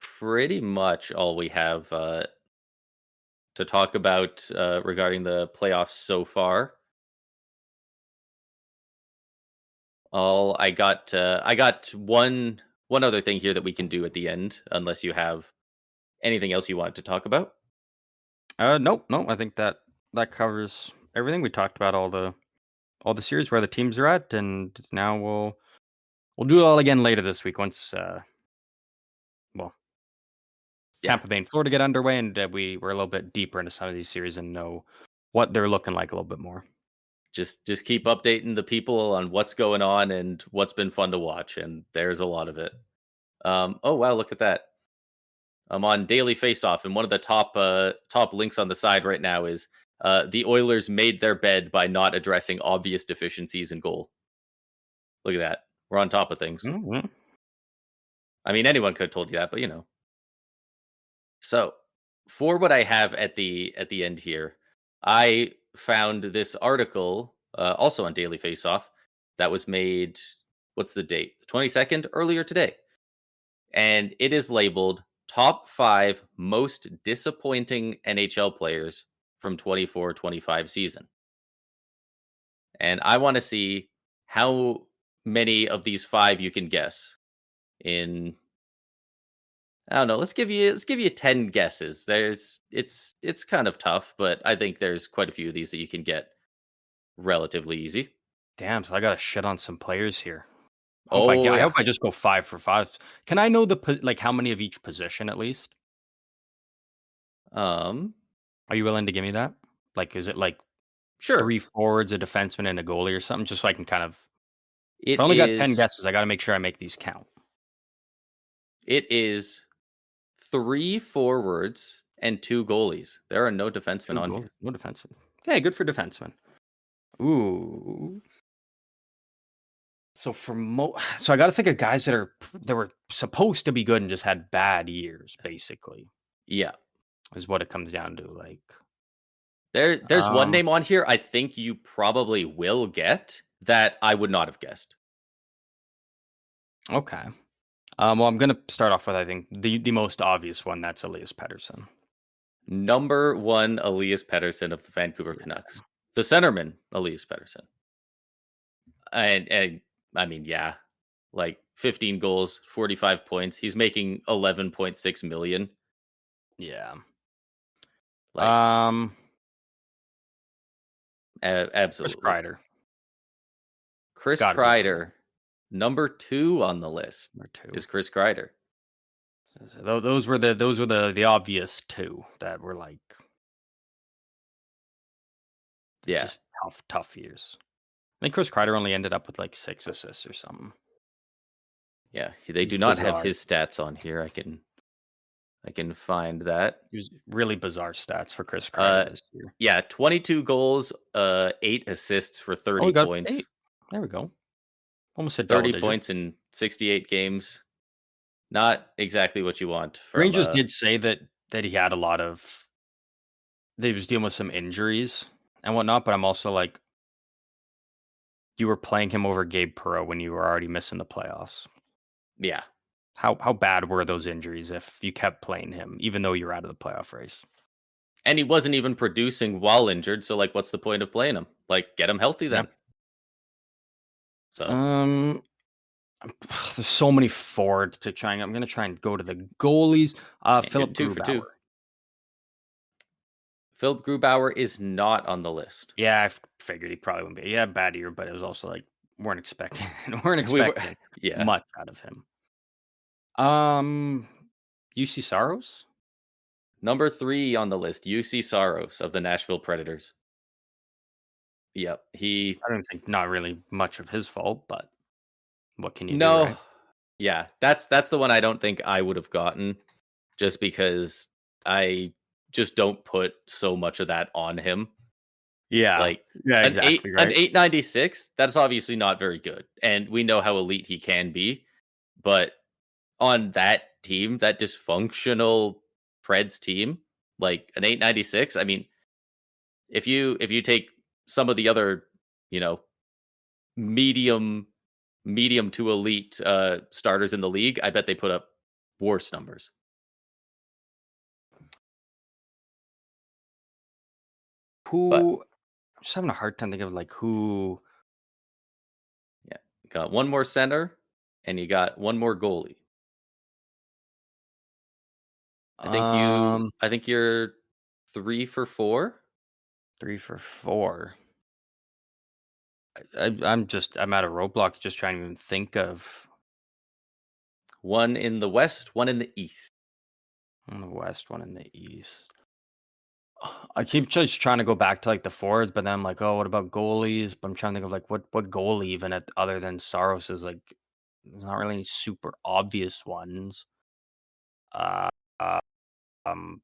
pretty much all we have to talk about regarding the playoffs so far. I got one other thing here that we can do at the end, unless you have anything else you wanted to talk about. Nope, no. I think that covers everything. We talked about all the series where the teams are at, and now we'll do it all again later this week once well Yeah, Tampa Bay and Florida get underway, and we're a little bit deeper into some of these series and know what they're looking like a little bit more. just keep updating the people on what's going on and what's been fun to watch, and there's a lot of it. Oh wow, look at that! I'm on Daily Faceoff, and one of the top links on the side right now is the Oilers made their bed by not addressing obvious deficiencies in goal. Look at that. We're on top of things. Mm-hmm. I mean, anyone could have told you that, but you know. So, for what I have at the end here, I found this article also on Daily Faceoff that was made. What's the date? The 22nd, earlier today, and it is labeled "Top 5 Most Disappointing NHL Players from 24-25 Season." And I want to see how many of these five you can guess in. I don't know. Let's give you 10 guesses. It's kind of tough, but I think there's quite a few of these that you can get relatively easy. Damn, so I got to shit on some players here. Oh I yeah. hope I just go 5 for 5. Can I know like how many of each position at least? Um Are you willing to give me that? Like, is it like sure. 3 forwards, a defenseman, and a goalie or something? Just so I can kind of. If I It only got 10 is guesses, I got to make sure I make these count. it is 3 forwards and 2 goalies. There are no defensemen 2 on goals, here. no defenseman. Okay, good for defenseman. Ooh. So so I got to think of guys that were supposed to be good and just had bad years, basically, Yeah. is what it comes down to. Like, There's one um, name on here I think you probably will get that I would not have guessed. okay. Well, I'm gonna start off with I think the most obvious one. That's Elias Pettersson. Number 1 Elias Pettersson of the Vancouver Yeah. Canucks. The centerman Elias Pettersson. And I mean, yeah, like 15 goals, 45 points. He's making 11.6 million. Yeah. Like Um, Chris absolutely. Kreider. Chris Got to be one of them. Kreider, number 2 on the list Or two. is Chris Kreider. So those were the obvious two that were like Yeah. just tough years. I think Chris Kreider only ended up with like 6 assists or something. Yeah, they It's do not have bizarre. his stats on here. I can find that. It was really bizarre stats for Chris Kreider Uh this year. yeah, 22 goals, 8 assists for Oh, 30 we got 8. points. There we go. Almost hit double 30 digits. points in 68 games. Not exactly what you want from Rangers did say that he had a lot of that he was dealing with some injuries and whatnot, but I'm also like, you were playing him over Gabe Perreault when you were already missing the playoffs. yeah. How bad were those injuries if you kept playing him, even though you're out of the playoff race? And he wasn't even producing while injured, so like what's the point of playing him? Like get him healthy Yeah. then. So, Um, there's so many forwards to try. I'm gonna try and go to the goalies. and you're Philip 2 for 2. Grubauer. Philip Grubauer is not on the list. Yeah, figured he probably wouldn't be. Yeah, bad year, but it was also like weren't expecting weren't We were expecting yeah. much out of him. Um, UC Saros. Number 3 on the list, UC Saros of the Nashville Predators. Yep. He I don't think not really much of his fault, but what can you do, no. right? Yeah, that's the one I don't think I would have gotten just because I just don't put so much of that on him. Yeah. Like Yeah, exactly, an right? 896, that's obviously not very good. And we know how elite he can be, but on that team, that dysfunctional Preds team, like an 896. I mean, if you take some of the other, you know, medium to elite starters in the league, I bet they put up worse numbers. But Who? I'm just having a hard time thinking of like who. yeah, got one more center, and you got one more goalie. Um, I think you're 3 for 4. 3 for 4. I'm at a roadblock just trying to even think of One in the West, one in the East. one in the West, one in the East. I keep just trying to go back to like the forwards, but then I'm like, oh, what about goalies? But I'm trying to think of like what goalie even other than Saros is like. There's not really any super obvious ones. Uh, uh, um,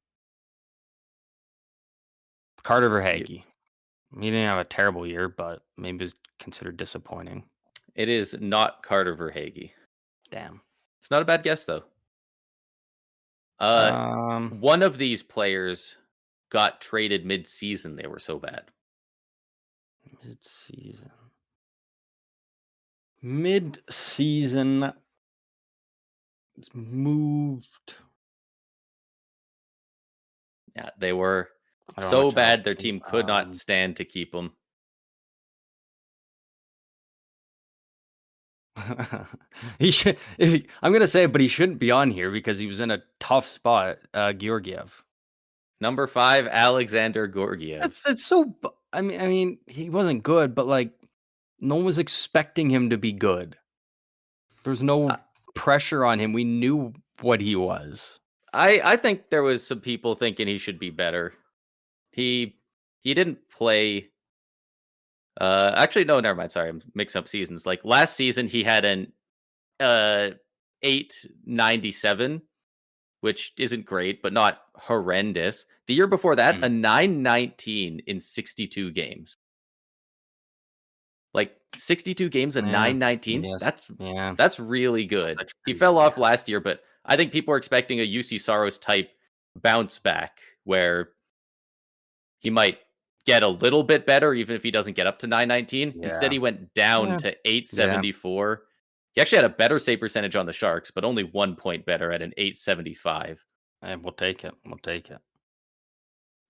Carter Verhaeghe. He didn't have a terrible year, but maybe is considered disappointing. It is not Carter Verhaeghe. Damn. It's not a bad guess though. Um, One of these players got traded mid-season. They were so bad. Mid-season. Mid-season moved. Yeah, they were I don't know so much about bad their team could not stand to keep them. He should. I'm gonna say, but he shouldn't be on here because he was in a tough spot. Georgiev. Number 5, Alexander Georgiev. It's so. I mean, he wasn't good, but like, no one was expecting him to be good. There's no pressure on him. We knew what he was. I think there was some people thinking he should be better. He didn't play. Actually, no, never mind. Sorry, I'm mixing up seasons. Like last season, he had an 897, which isn't great, but not horrendous. The year before that, a 919 in 62 games. Like 62 games, a Yeah, 919. yes, yeah. That's really good. That's He pretty fell good, off yeah. last year, but I think people are expecting a UC Saros type bounce back where he might get a little bit better, even if he doesn't get up to 919. Instead, Yeah. he went down Yeah. to Yeah. 874. He actually had a better save percentage on the Sharks, but only 1 point better at an 875. And we'll take it. We'll take it.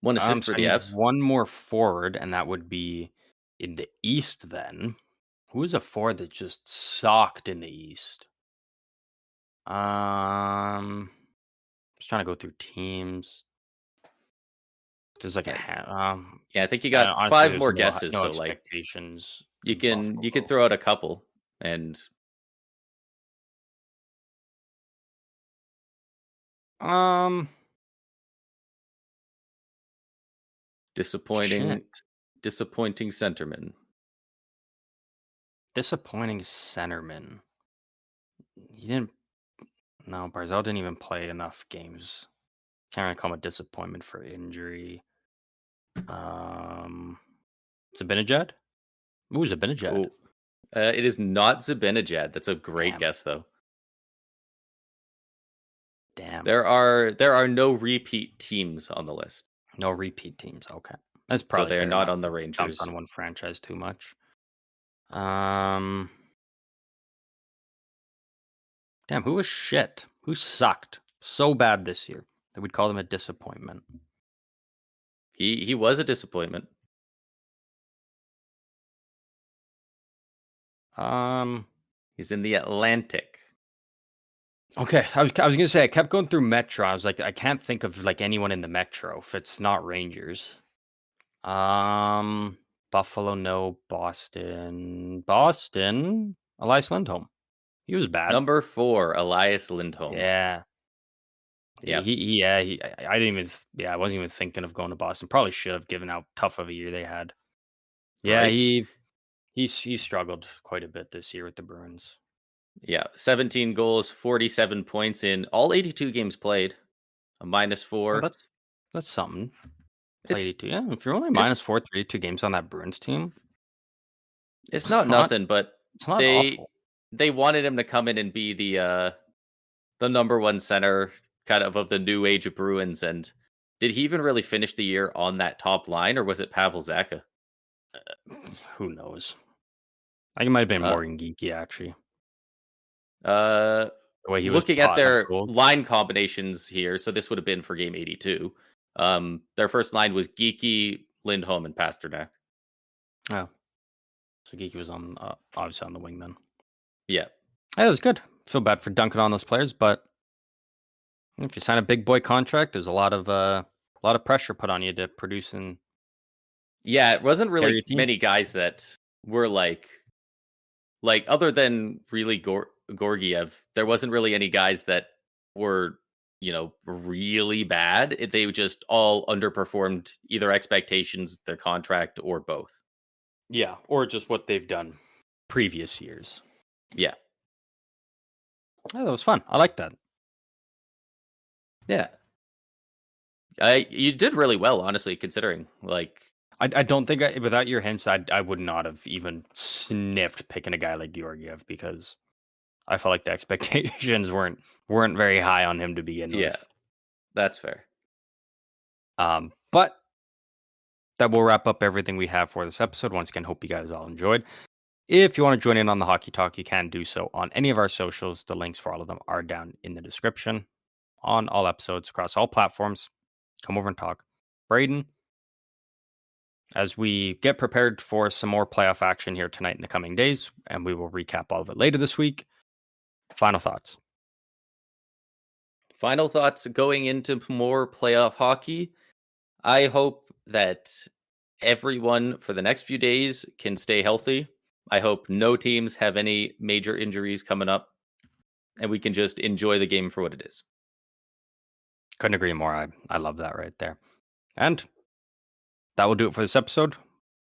One assist So for I the need Fs. one more forward, and that would be in the East then. Who is a forward that just sucked in the East? Just trying to go through teams. There's like Yeah, I think you got honestly, 5 there's more guesses, no so like expectations you in can Buffalo. throw out a couple and Um, disappointing shit. centerman. Disappointing centerman. He didn't. No, Barzal didn't even play enough games. Can't really call him a disappointment for injury. Zibanejad? Ooh, Zibanejad. Oh, it is not Zibanejad. That's a great Damn. guess, though. Damn. There are no repeat teams on the list. No repeat teams. Okay. That's So probably they're fair not enough. on the Dumped Rangers. on one franchise too much. Damn, who was shit? Who sucked so bad this year that we'd call them a disappointment? He was a disappointment. He's in the Atlantic. Okay, I was gonna say I kept going through Metro. I was like, I can't think of like anyone in the Metro if it's not Rangers. Buffalo, no. Boston. Elias Lindholm. He was bad. Number 4, Elias Lindholm. Yeah. Yeah. I didn't even. I wasn't even thinking of going to Boston. Probably should have, given how tough of a year they had. Yeah, Right? he struggled quite a bit this year with the Bruins. Yeah. 17 goals, 47 points in all 82 games played. A -4. Well, that's something. Play It's 82. Yeah, if you're only -4 32 games on that Bruins team, it's not nothing, but it's not they awful. wanted him to come in and be the number 1 center, kind of the new age of Bruins. And did he even really finish the year on that top line, or was it Pavel Zacha? Who knows? I think it might have been Uh, Morgan Geeky, actually. uh, The way he was Looking at potting up their goals. line combinations here, so this would have been for game 82. Their first line was Geeky, Lindholm, and Pasternak. Oh. So Geeky was on obviously on the wing then. Yeah. Hey, it was good. Feel bad for dunking on those players, but if you sign a big boy contract, there's a lot of pressure put on you to produce and Yeah, it wasn't carry really your team. many guys that were like other than really Gorgiev, there wasn't really any guys that were, really bad. They just all underperformed either expectations, their contract, or both. Yeah, or just what they've done previous years. Yeah. Oh, that was fun. I like that. Yeah. You did really well, honestly, considering I don't think without your hints, I would not have even sniffed picking a guy like Georgiev because I felt like the expectations weren't very high on him to begin yeah, with. that's fair. But that will wrap up everything we have for this episode. Once again, hope you guys all enjoyed. If you want to join in on the hockey talk, you can do so on any of our socials. The links for all of them are down in the description on all episodes across all platforms. Come over and talk. Braden, as we get prepared for some more playoff action here tonight in the coming days, and we will recap all of it later this week. Final thoughts. Final thoughts going into more playoff hockey. I hope that everyone for the next few days can stay healthy. I hope no teams have any major injuries coming up, and we can just enjoy the game for what it is. Couldn't agree more. I love that right there. And that will do it for this episode.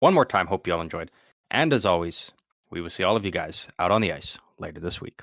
One more time, hope you all enjoyed. And as always, we will see all of you guys out on the ice later this week.